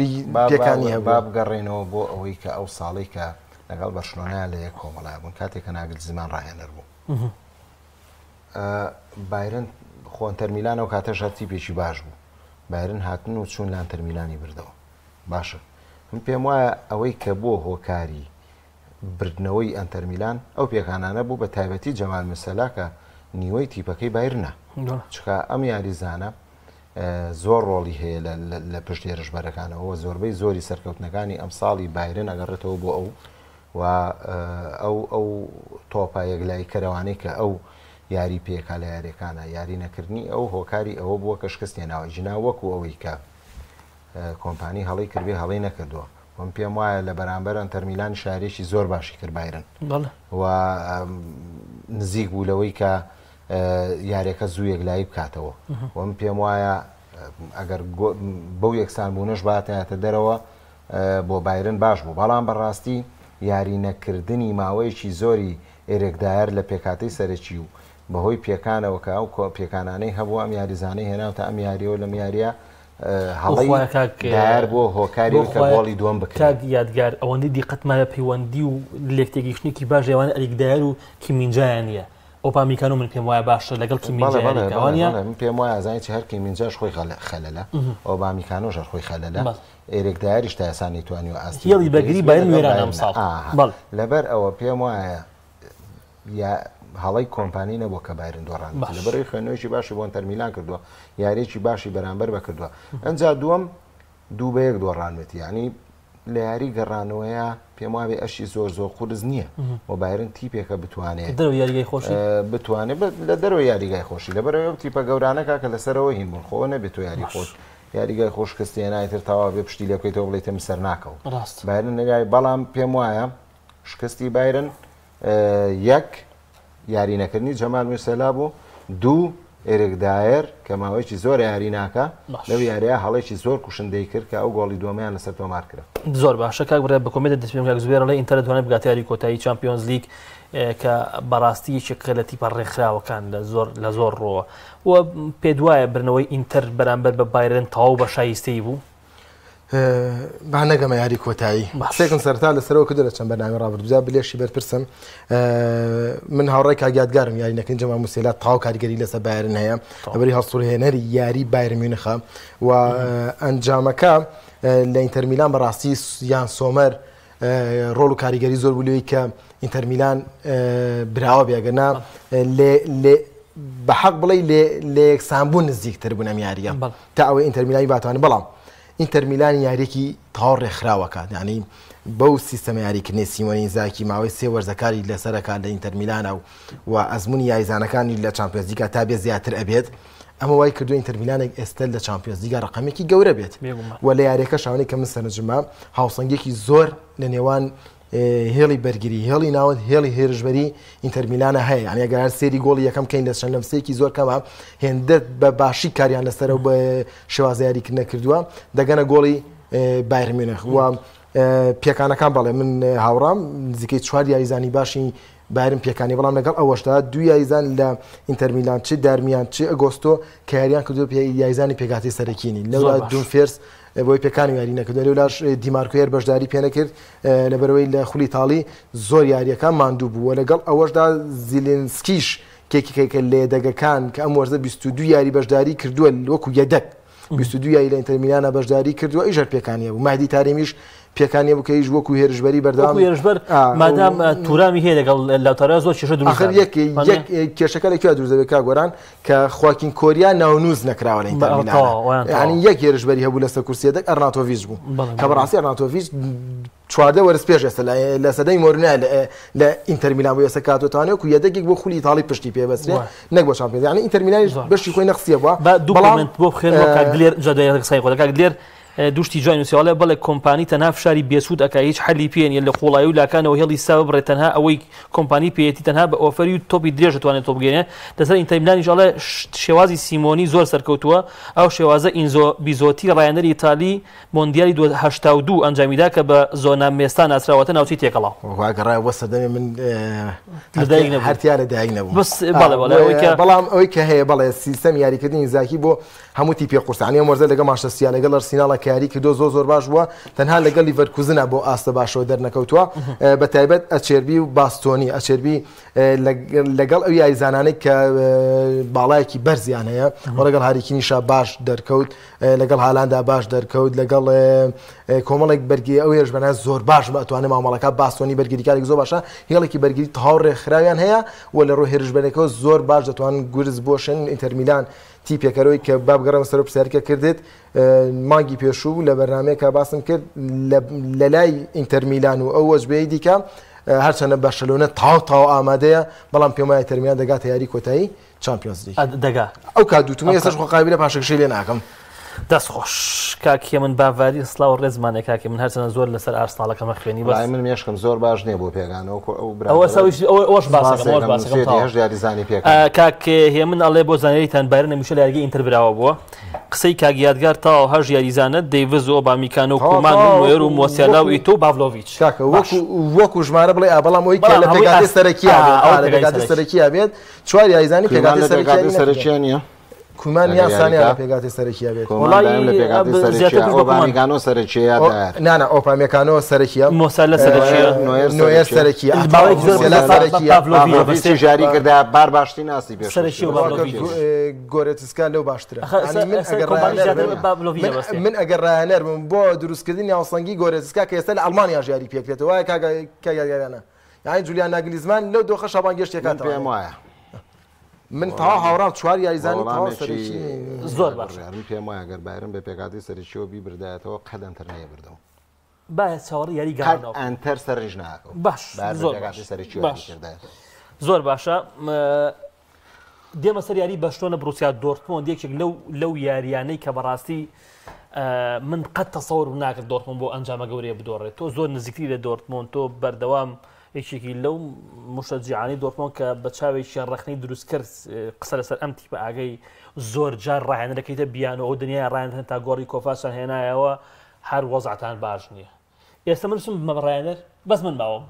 پێکانی هەبوو با بگەڕێنەوە بۆ ئەوەی کە ئەو ساڵی کە لەگەڵ بەرشلۆنە لە یەک کۆمەڵای بوون کاتێک کە ناگل زمان ڕاهێنەر بوو بایرن خۆ ئینتەر میلان و کاتەش تیپێکی باش بوو بایرن هاتن و چوون لە ئەنتەر میلانی بردەوە باشە من پێم وایە ئەوەی کە بۆ هۆکاری بردنەوەی ئەنتەر میلان ئەو پێکانانە بوو بە تایبەتی جەمال مسەلا کە نیوەی تیپەکەی بایرنە چکە ئەم یاریزانە زۆر ڕۆڵی هەیە لە پشت هێرشبەرەکانەوە زۆربەی زۆری سەرکەوتنەکانی ئەم ساڵی بایرن ئەگەڕێتەوە بۆ ئەو ئەو تۆپە یەکلای کەرەوانەی کە ئەو یاری پێکا لە یاریەکانە یاری نەکردنی ئەو هۆکاری ئەوە بووە کە شکستێناوە ژنا وەکو ئەوەی کە کۆمپانی هەڵی کردێ هەڵی نەکردووە وم پێم وایە لە بەرامبەر ئەنتەر میلان شارێکی زۆر باشی کرد بایرن و نزیک بوو لەوەی کە یاریەکە زوو یەکلایی بکاتەوە وم پێم وایە ئەگەر بەو یەکسانبوونەش باتایەتە دەرەوە بۆ بایرن باش بوو بەڵام بەڕاستی یاری نەکردنی ماوەیەکی زۆری ئێرێکدایەر لە پێکاتی سەرەکی و بەهۆی پێکانەوە کە ئەو پێکانانەی هەبوو ئەم یاریزانەی هێناوتە ئەم یاریەوە لەم یاریە هەڵی دایار بۆ هۆکاری کە بۆڵی دووەم بکات یادگار ئەوەندەی دیقەتمانە پەیوەندی و لێکتێکیشتێکی باش ئەوانە ئەلیکدایەر و کیمینجایان نیە ئەو ئۆپامیکان و من پێم وایە باشتر لەگەڵ کیمیجیەوانە من پێم وایە زانیتی هەر کیمینجاش خۆی خەلەلە ئۆبامیکانۆژ خۆی خەلەلە ئێرێک دایریش تا ئێسانی توانی و ئاستی هێڵی بەگری بایر نوێران ئەمساڵ لەبەر ئەوە پێم وایە هەڵی کۆمپانی نەبووە کە بایرن دۆڕان لەبەرەوەی خوێنەوەیکی باشی بۆ ئینتەرمیلان کردووە یاریێکی باشی بەرامبەر بکردووە ئەنجا دووەم 2-1 دۆڕانوێت یعنی لە یاری گەڕانەوەیە پێم وابێ ئەشی زۆر قورس نییە بۆ بایرن تیپێکە بتوانێت یاریگای خۆشی بتوانێت لە دەرەوە یاریگای خۆشی لەبەرەوە تیپە گەورانەکە کە لەسەرەوە هین بوون خۆ نەبێت تۆ یاری خۆش یاریگای خۆش کەستی نایتر تاوا بێ پشتی لەکەیتەوە بڵێتە سەر ناکەوت بایرن نەگای بەڵام پێم وایە شکستی بایرن یەک یاری نەکردنی جەمال موسەلا بوو دوو ئێرێک دایر کە ماوەیەکی زۆر یاری ناکە لەو یاریە هەڵێکی زۆر کوشندەی کرد کە ئەو گۆڵی دووەمیان لەسەر تۆمار کرد زۆر باشە کاک بڕێ بە کۆمێدە دەستپێم زوێرە لە ئینتەرنێت دەتوانێت بگاتە یاری کۆتایی چامپیۆنز لیگ کە بەڕاستیەکی لە تیپە ڕێکخراوەکان لە زۆر ڕۆوە و پێ دوایە برنەوەی ئینتەر بەرامبەر بە بایرن تەواو بە شایستەی بوو با نەگەمە یاری کۆتایی سێکم سەرتا لەسەرەوە کردە چەند بەنامی ڕابردوجا بلێشی بەرپرسم من هاوڕێی کاگیادگارم یاری نەکەن جەمال موسێلا تاو کاریگەری لەسەر بایرن هەیە لەبەری هەڵسوڕهێنەری یاری بایر میونخە و ئەنجامەکە لە ئینتەر میلان بەڕاستی یان سۆمەر ڕۆڵ و کاریگەری زۆر بولوی کە ئینتەر میلان براوە بێگەنا بە حەق بڵێ لە یەکسانبوون نزیکتر بوون ئەم یاریە تا ئەوەی ئینتەر میلانی باتوانێت بەڵام ئینتەر میلان یاریێکی تاو ڕێکخراوەکە یعنی بەو سیستەمە یاریکردنی سیمۆنی زاکی ماوەی سێ وەرزەکاری لەسەرەکان لە ئینتەر میلانە و ئەزمموی یاریزانەکانی لە چامپیۆنز لیگا تا بێ زیاتر ئەبێت ئەمە وای کردو ئینتەر میلانێک ئێستا لە چامپیۆنز لیگا ڕقەمێکی گەورە بێت و لە یاریەکە شاوەی کە من سەرنجما هاوسەنگێکی زۆر لە نێوان هێڵی بەرگری هێڵی ناوت هێڵی هێرشبەری ئینتەر میلانە هەیە یعنی ئەگەر سێری گۆڵی یەکەم کەین لە چەند لەمسەیەکی زۆر کەمە هێندە بە باشی کاریان لەسەر و بە شێوازە یاریکردن نەکردووە دەگەنە گۆڵی بایر میونخ و پێکانەکان بەڵێ من هاوڕام نزیکەی 4 یاریزانی باشی بایرن پێکانی بەڵام لەگەڵ ئەوەشتا 2 یاریزان لە ئینتەر میلان چ دارمیان چ ئەگۆستۆ کە یاریان کردو یاریزانی پێکاتی سەرەکینی لەولا دوون فێرس بۆی پێکانی یاری نەکرد لەولاش دیمارکۆیر بەشداری پێ نەکرد لەبەرەوەی لە خولی تاڵی زۆر یاریەکان ماندوو بوو لەگەڵ ئەوەشدا زیلنسکیش کێکیکە لێدەگەکان کە ئەم وەرزە 22 یاری بەشداری کردووە وەکو یەدەک 22 یاری لە ئینتەر میلانە بەشداری کردووە ئیژەر پێکانیە بوو مادی تارێمیش پێکانیە بوو کە هیچ وەکو هێرشبەری بەردەوام هێرشبەر مادام تورامی هەیە لەگەڵ لاوتارۆ زۆر کێشە دروست یەک کێشەکە لەکوێ دروست دەبێت کا گۆران کە خواکین کۆریا ناونووز نەکراوە لە ئینتەر میلان یعنی یەک هێرشبەری هەبوو لەسەر کورسیەدەک ئەرناتۆڤیچ بوو کە بەڕاستی ئەرناتۆڤیچ 14 وەرز پێش ئێستا لە سەدەی مۆرینیا لە ئینتەر میلان بۆ ئێستا کاتۆتانێت و یەدەکێک بۆ خولی ئیتاڵی پشتی پێبەسترێ نەک بۆ چامپیۆنز یعنی ئینتەر میلانی بەشی خۆی نەخسیە بووە بەڵام بۆ بخێنەوە کاگلێر جادەیە قسەی خۆ کاگلێر دوشتی جوای نووسیاڵە بەڵێ کۆمپانی تەنها فشاری بێسوود ئەکا هیچ حەلی پێنیە لە خۆڵایی و لاکانەوە هێڵی سا بڕێت تەنها ئەوەی کۆمپانی پێێتی تەنها بە ئۆفەری و تۆپی درێژ دەتوانێت تۆ بگەێنێ لەسەر ئینتەر میلانیش ئەڵێ شێوازی سیمۆنی زۆر سەرکەوتووە ئەو شێوازە ئینزۆ بیزۆتی ڕایەنەری ئیتالی مۆندیالی 1982 ئەنجامیدا کە بە زۆنا مێستان ئاسراوەتە ناوچی تێکەڵاو واگەڕای وە سەدەمێ من هەرتیارە دایک نەبوو بەڵام ئەوەی کە هەیە بەڵێ سیستەم یاریکردنی زاکی بۆ هەموو تیپی قورسانی ئەم وەرزە لەگەڵ مانچستەر لەگەڵ ئەرسیناڵ کاری کردو زۆر باش بووە تەنها لەگەڵ لیڤەرکوزنە بۆ ئاستە باشەوە دەرنەکەوتووە بە تایبەت ئەچێربی و باستۆنی ئەچێربی لەگەڵ ئەو یاریزانانەی کە باڵایەکی بەرزیان هەیە و لەگەڵ هاریکینیشا باش دەرکەوت لەگەڵ هالاندا باش دەرکەوت لەگەڵ کۆمەڵێک بەرگی ئەو هێرشبەرانە زۆر باش بەتوانێت مامەڵەکە باستۆنی بەرگریکارێک زۆر باشە هێڵێکی بەرگری تەواو ڕێکخراویان هەیە و لە ڕۆ هێرشبەرێکەوە زۆر باش دەتوانن گورز بۆشن ئینتەر میلان تیپێکەرەوەی کە بابگەڕم سەر پرسیارکە کردێت مانگی پێشوو لە بەرنامەیەکە باسم کرد لە لای ئینتەر میلان و ئەو وەجبەیە دیکە هەرچەندە بەرشەلۆنە تاو ئامادەیە بەڵام پێم وایە ئینتەر میلان دەگاتە یاری کۆتایی چامپیۆنز لیگ دەگا ئەو کاتوتمی ئێستاش خۆ قابلە پاشەکشەی لێ ناکەم دەستخۆش کاکێ من باواری سڵاو ڕێزمانێک کاکێ من هەرچەندە زۆر لەسەر ئارسناڵەکەمە خوێنی بەس من مێشکم زۆر باش نییە بۆ پێگانەوە ئەوەش باسەکەم کاکێ هێ من ئەڵێ بۆ زانێریتان بایرن نەمیشە لە یاریگەی ئینتەر براوە بووە قسەی کاگیادگار تاو هەژ یاریزانە دەیڤز و ئۆبامیکانۆ و کومان و نوێر و مۆسیالا و ئیتۆ باڤلۆڤیچ کاکە وەکو ژمارە بڵێ بەڵام ئەوەی کە لە پێگاتی سەرەکیە بێت 4 یاریزانی پێگاتی سەرەکییان نیە کومان یاسانیان لە پێگاتی سەرەکیە بێت لە پێگاتی سەرەکیە ئۆپامیکانۆ سەرەکیەیە نانە ئۆپامیکانۆ سەرەکیە مۆسالە سەرەکیە نوێر سەرەکیە پاڤلۆڤیچ جاری کردا بار باشتی ناسی بێ سەرەکی و پاڤلۆڤیچ گۆرێتسکا لەو باشترە من ئەگەر ڕایەنەر بم بۆ دروستکردنی هاوسەنگی گۆرێتسکا کە ئێستا لە ئەڵمانیا ژیاری پێکرێتەوە وایە کاگەیانە یعنی جولیان ناگلیزمان لەو دۆخە شەبان گەشتێکات پێم وایە من تا هاوڕام چوار یاریزانی زۆر باش پێم وایە گەر بایرم بە پێکاتی سەرەکیەوە بیبردایەتەوە قەت ئەنتەر نایە بردەوە با چاوەڕی یاری گەڕانەوە ئەنتەر سەرڕێژ ناکەوە باش زۆر باشە دێمە سەر یاری بەشتۆنە بروسیا دۆرتمۆند یەکێک لەو یاریانەی کە بەڕاستی من قەت تەسەوەر ناکرد دۆرتمۆند بۆ ئەنجامە گەورەیە بدۆڕێت تۆ زۆر نزیکتری لە دۆرتمۆند تۆ بەردەوام یەکێکی لەو مشەجیعانی دۆرتمۆند کە بە چاوێکیان ڕەخنەی دروست کرد قسە لەسەر ئەم تیپە ئاگەی زۆر جار ڕاهێنەرەکەیتە بیانەوە ئەو دنیای ڕاهێنەر تا گۆڕی کۆفاشان هێنایەوە هەر وەزعتان باش نییە ئێستا من چم بمە ڕاهێنەر بەس من ماوەم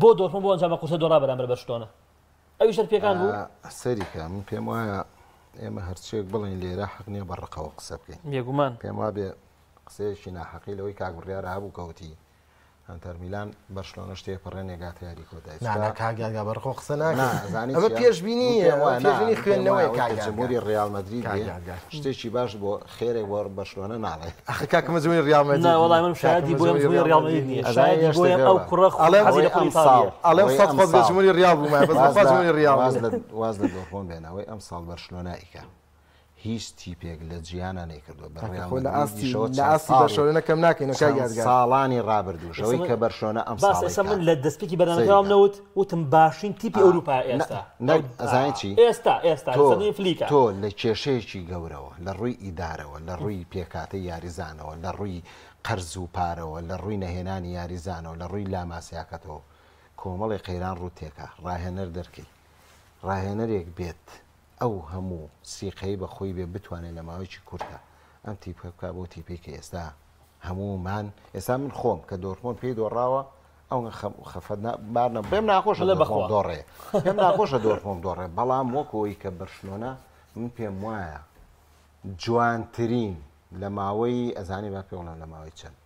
بۆ دۆرتمۆند بۆ ئەنجامە قورسە دۆڕا بەرامبەر بەشتۆنە ئەوی شەر پێکان بوو سەریکە من پێم وایە ئێمە هەرچێک بڵین لێرە حەق نییە بەڕقەوە قسە بکەین بێگومان پێم وا بێ قسەیەکی ناحەقی لەوەی کاک بڕیارە هەبوو کەوتی ئەنتەر میلان بەرشلۆنە شتێ پەڕێنێگات یاری کۆدای کاگا بەڕخۆ قسە ناکەن ئەمە پێشبینی خوێندنەوەی جمهوری ڕیال مەدرید شتێکی باش بۆ خێرێک بۆ بەرشلۆنە ناڵێ کاکەمە جمهوری ڕیال مەدرید وەڵای من شایدی بۆ ڕیال مەدرید نییە شایدی بۆ ئەو کوڕە ئەڵێم سەد خۆ بە جمهوری ڕیال بوومە بەس جمهوری ڕیال واز لە دۆرتمۆند بێنەوەی ئەم ساڵ بەرشلۆنایکە هیچ تیپێک لە جیانە نەیکردووە لە ئاستی بەرشلۆنە کەم ناکەین ساڵانی ڕابردووشەوەی کە بەرشلۆنە ئەم ساڵ من لە دەستپێکی بەرنامەکەم نەوت وتم باشین تیپی ئەوروپا ئێستا ئەزانین چی ئێستا فلیکە تۆ لە کێشەیەکی گەورەوە لە ڕووی ئیدارەوە لە ڕووی پێکاتی یاریزانەوە لە ڕووی قەرز و پارەوە لە ڕووی نەهێنانی یاریزانەوە لە ڕووی لاماسیاکەتەوە کۆمەڵی قەیران ڕوتێکە ڕاهێنەر دەرکەی ڕاهێنەرێک بێت ئەو هەموو سیقەی بە خۆی بێ بتوانێت لە ماوەیەکی کورتە ئەم تیپە بکە بۆ تیپی کە ئێستا هەمومان ئێستا من خۆم کە دۆرتمۆند پێی دۆڕاوە ئەو خەفەت بارنە بێم ناخۆشە دۆڕێ پێم ناخۆشە دۆرتمۆند دۆڕێ بەڵام وەکەوەی کە بەرشلۆنە من پێم وایە جوانترین لە ماوەی ئەزانی با پێوەڵێن لە ماوەی چەند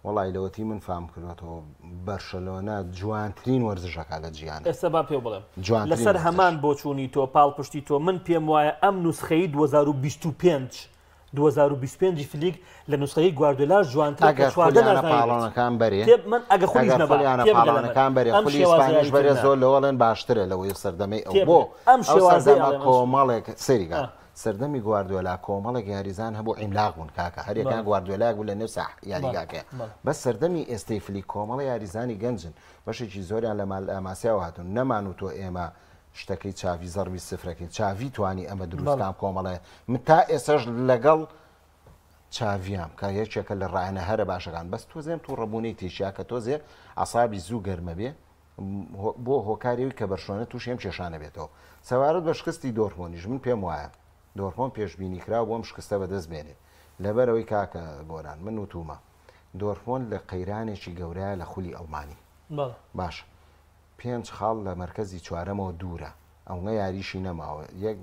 وڵی لەوەتی من فام کردوێتەوە بەرشلۆنە جوانترین وەرزشەکە لە جییان ئێستا با پێ بڵێم لەسەر هەمان بۆچوونی تۆ پاڵپشتی تۆ من پێم وایە ئەم نوسخەی 2025 فلیک لە نوسخەی گواردیۆلا جوانتر پاڵۆنەکان بەرێ من ئەگە خۆیانە پاڵۆنەکان بەرێ خولی ئیسپانیش بەرێ زۆر لەوەڵێن باشترە لەوەی سەردەمەی ئەو بۆ ئەم شێوازە کۆمەڵێک سەریگا سەردەمی گواردیۆلا کۆمەڵێک یاریزان هەبوو عیملاق بوون کاکە هەرێکان گواردیۆلا بوو لە نێو ساح یاریگاکە بەس سەردەمی ئێستەی فلیک کۆمەڵی یاریزانی گەنجن بەشێکی زۆریان لە ئاماسیاوە هاتوون نەمان و تۆ ئێمە شتەکەی چاوی زەڕوی سفرەکەی چاوی توانی ئەمە دروستکان کۆمەڵێ من تا ئێسەش لەگەڵ چاویام کە یەکێکە لە ڕایەنە هەرە باشەکان بەس تۆزێم تو ڕەبوونەی تێشیا کە تۆزێ ئاسابی زوو گەرمە بێ بۆ هۆکاریەوەی کە بەرشلۆنە تووش هێم کێشانە بێتەوە سەوارەت بە شکستی دۆرتمۆندیش من پێم وایە دۆرتمۆند پێشبینی کرا بۆم شکستە بەدەست بێنێ لەبەرەوەی کاکە گۆران من وتومە دۆرتمۆند لە قەیرانێکی گەورەیە لە خولی ئەڵمانی باش 5 خاڵ لە مەرکەزی چوارەمەوە دوورە ئەوە یاریشی نەماوە یەک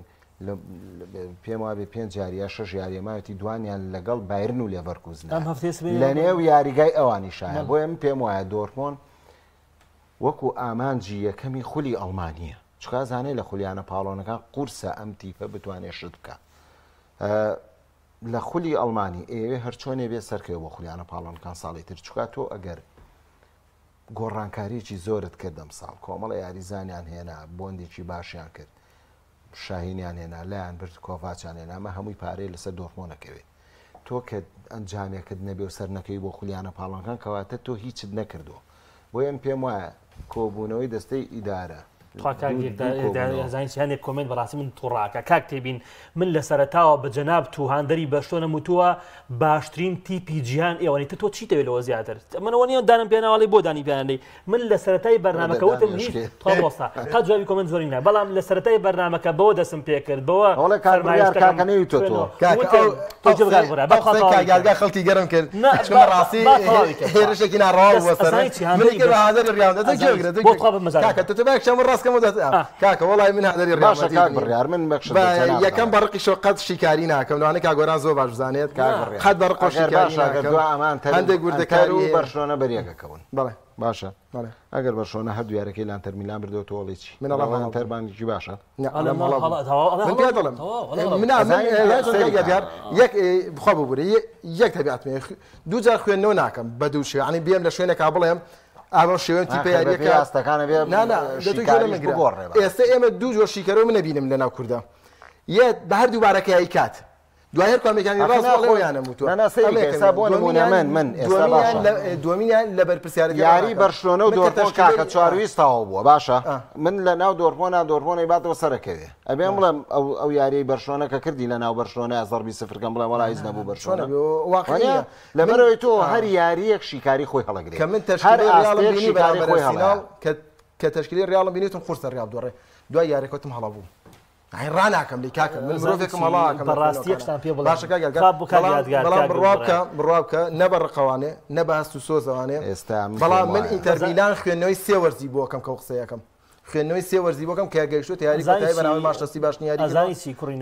پێم وابێ 5 جاریە 6 یاریەماوەتی دوانیان لەگەڵ بایرن و لێڤەرکوزن لە نێو یاریگای ئەوانی شایە بۆیە من پێم وایە دۆرتمۆند وەکو ئامانجی یەکەمی خولی ئەڵمانیە چکا زانێ لە خولیانە پاڵۆنەکان قورسە ئەم تیپە بتوانێت شت بکە لە خولی ئەڵمانی ئێوێ هەرچۆنێ بێ سەرکەوە بۆ خولیانە پاڵۆنەکان ساڵی تر چکا تۆ ئەگەر گۆڕانکاریی زۆرت کردم ساڵ کۆمەڵە یاریزانیان هێنا بۆندێکی باشیان کرد شاهینیان هێنا لایەن برد کۆڤاچیان هێنا ئەمە هەمووی پارەی لەسەر دۆرتمۆندەکەوێت تۆ کە ئەنجامێکت نەبێ و سەر نەکەی بۆ خولیانە پاڵۆنەکان کەواتە تۆ هیچت نەکردووە بۆ ئەم پێم وایە کۆبوونەوەی دەستەی ئیدارە زانیانێک کۆمنت بەڕاستی من تووڕاکە کاک تێبین من لە سەرتاوە بە جەناب توهاندەری بەشتۆنە وتووە باشترین تیپی جیهان ئێوەی تۆ چیتەوێت لەوە زیاتر منەوە نیە دانم پێناوەڵی بۆ دانی پێیانەی من لە سەرەتای بەرنامەکەوتم هیچ تۆڵۆستا تا جوابی کۆمنت زۆری نە بەڵام لە سەرەتای بەرنامەکە بەوە دەسم پێ کرد بەوە کاگارگا خەڵکی گەرم کرد ڕاستی هێرشێکی ناڕاوە باسکەم کاکە وڵای من هەدەری باشە کاک بڕیار من بەخشە یەکەم بەڕقی شۆ قەت شیکاری ناکەم لەوانەیە کاگۆران زۆر باش بزانێت قەت بەڕق شیکاری ناکەم ئەمان هەندێک گوردەکاری و بەرشلۆنە بەریەکەکەون بەڵێ باشە ئەگەر بەرشلۆنە هەردوو یارەکەی لانتەر میلان بردەوە وەڵی چی من تەربانێکی باشە یەک بخوا ببوورە یەک تەبیعەتمێ دوو جار خوێندنەوە ناکەم بە دوو شێوە ینی بێم لە شوێنێکا بڵێم ئەمە شێوەن تیپە یاریەکە ئاستەکانە بێ ئێستا ئێمە دوو جۆر شیکەرەوە من نەبینم لە ناو کووردە یەک بە هەردوو بارەکە یای کات دوای هەر کامێکانی ڕاستیانە دومینیان لە بەرپرسیارەتی یاری بەرشلۆنە و دۆربۆن کاکە چوارویستاوە بووە باشە من لە ناو دۆربۆنەی باتەوە سەرەکەوێ ئەبێم بڵێم ئەو یاریی بەرشلۆنە کە کردی لە ناو بەرشلۆنە زەربی سفرکەم بڵێم وەڵا هیچ نەبوو بەرشلۆنە لەبەرەوەی تۆ هەر یاریەک شیکاری خۆی هەڵەگرێت کە من تەشکیلی کە تەشکیلی ڕیاڵم بینیتم قورسە ڕیاڵ دۆڕێ دوای یاریەکەوتم هەڵە بوو ڕناکەم لی کاکە من مرۆڤێکم هەڵاکەم بەڕاستیەکشتان پێ بەڵام بڕابکە نە بە ڕقەوانێ نە بە هەست و سۆزەوانێ بەڵام من ئینتەرمیلان خوێندنەوەی سێ وەرزی بۆکەم کە قسەیەکەم خوێندنەوەی سێ وەرزی بۆکەم کە گەیشتوت یاری کۆتایی بەناوی ماشڕستی باشنیاری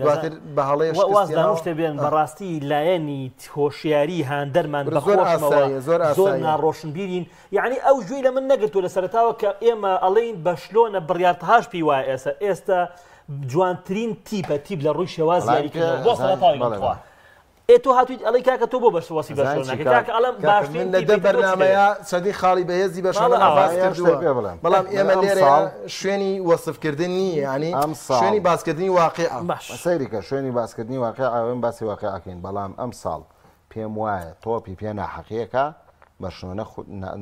دواتر بە هەڵەیە وازدانشتە بێن بەڕاستی لایەنی هۆشیاری هاندەرمان بەخۆشمەوە زۆر ناڕۆشنبیرین یعنی ئەو گوێی لە من نەگرتووە لە سەرەتاوە کە ئێمە ئەڵێین بەشلۆنە بڕیارتەهاش پێی وایە ئێستا جوانترین تیپ لە ڕووی شێواز یاریکردنەوە بۆ سەرەتاوی تۆ هاتوویت ئەڵی کاکە تۆ بۆ بەشوەسی بەشلۆنەکە کاکە ئەڵەم باشترین لە بەرنامەیە سەدی خاڵی بەهێزی بەشلۆنە ئاواز کردووە بەڵام ئێمە لێرە شوێنی وەسفکردن نییە ینی شوێنی باسکردنی واقعە سەیریکە شوێنی باسکردنی واقع ئەوێن باسی واقعەکەین بەڵام ئەم ساڵ پێم وایە تۆپی پێ ناحەقیەکە بەشلۆنە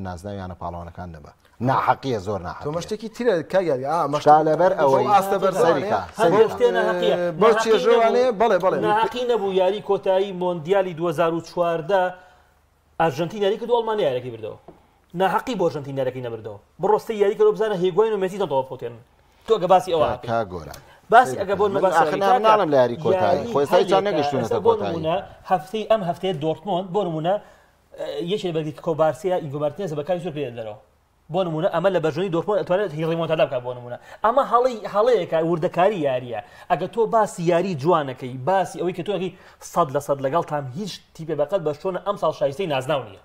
نازناویانە پاڵەوانەکان دەبە ناحەقیە زۆر ناحەقیە تۆ مەشتێکی ترە کاگەری مەشتا لەبەر ئەوەی ئاستە بەرزەریکە بۆ چێژەوانێ بەڵێ ناحەقی نەبوو یاری کۆتایی مۆندیالی 2014 ئەرژەنتین یاری کردو ئەڵمانی یاریەکەی بردەوە ناحەقی بۆ ئەرژەنتین یاریەکەی نەبردەوە بڕۆستی یاری کردو بزانە هێگوین و مێسی تەواو فۆتێن تۆ ئەگە باسی ئەوە کاگۆران باسی ئەگە بۆ ناڵم لە یاری کۆتایی خۆی سای نەگەشتونەتە کۆتایی هەفتەی ئەم هەفتەیە دۆرتمۆند بۆ نمونە یەکێک بەرگی کۆبارسیا ئینگۆ مارتینێز بەکاری زۆر پێ دەرەوە بۆ نمونە ئەمە لە بەژنی دۆرتمۆند ئەتوانێت ڕیمۆنتادا بکات بۆ نمونە ئەمە هەڵەیەکە وردەکاری یاریە ئەگە تۆ باسی یاری جوانەکەی باسی ئەوەی کە تۆی 100% لەگەڵ تام هیچ تیپێ بەقەت بەشۆنە ئەم ساڵ شایستەی نازناو نییە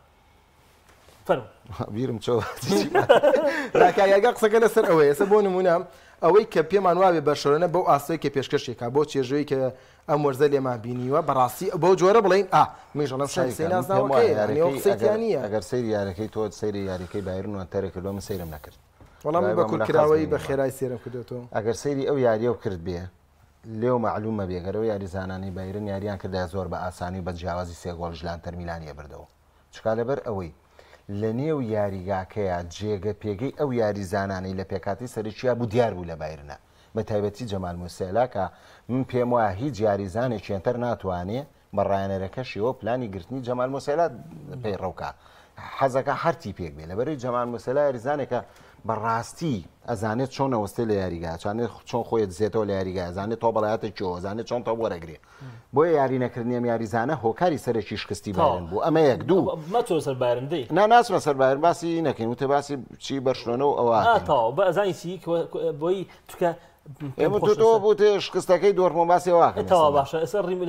فەرموو بیرم چۆ ڕاکایەگە قسەکە لەسەر ئەوەیە ئێستا بۆ نمونە ئەوەی کە پێمان وابێ بەشۆنە بەو ئاسایی کە پێشکەشێکا بۆ چێژەوەی کە ئەم وەرزە لێمان بینیوە بەڕاستی بۆ جۆرە بڵین میژەڵە شایستەی نازناوەکەی ئەگەر سەیری یاریەکەی تۆ سەیری یاریەکەی بایرن و تەرە کردو من سەیرم نەکرد وەڵام بە کورتکراوەی بە خێرای سێرم کردێتەوە ئەگەر سەیری ئەو یاریە و کرد بێ لێو معلومە بێگەرەوە یاری زانانی بایرن یاریان کردای زۆر بە ئاسانی و بە جیاوازی سێ گۆڵ لانتەر میلانیە بردەوە چکا لەبەر ئەوەی لە نێو یاریگاکەیە جێگە پێگەی ئەو یاری زانانی لە پێکاتی سەرچیا بوو دیار بوو لە بایرنە بە تایبەتی جەمال موسێلا کە من پێم وایە هیچ یاریزانێک چێنتەر ناتوانێت بە ڕایەنەرەکەشیەوە پلانی گرتنی جەمال موسێلا پێڕەوکە حەزەکە هەرتی پێک بێ لەبەرەوەی جەمال موسێلا یاریزانێکە بەڕاستی ئەزانێت چۆن ئەوەستێ لە یاریگا چانێت چۆن خۆی دزێتەوە لە یاریگا زانێت تۆ بەڵایەتێکەوە زانێت چۆن تۆ وەرەگرێ بۆ یاری نەکردنیەم یاریزانە هۆکاری سەرێکی شکستی بایرن بوو ئەمە یەک دوو مەچۆ سەر بایرندەی ناسمە سەر بایرن باسی نەکەین وتە باسی چی بەرشلۆنە و ئەوە بەزانی چی بۆی توکە ئێمە تۆ بوو شکستەکەی دۆرمۆن باسی واکەەوە باشە ئەسەر ڕیم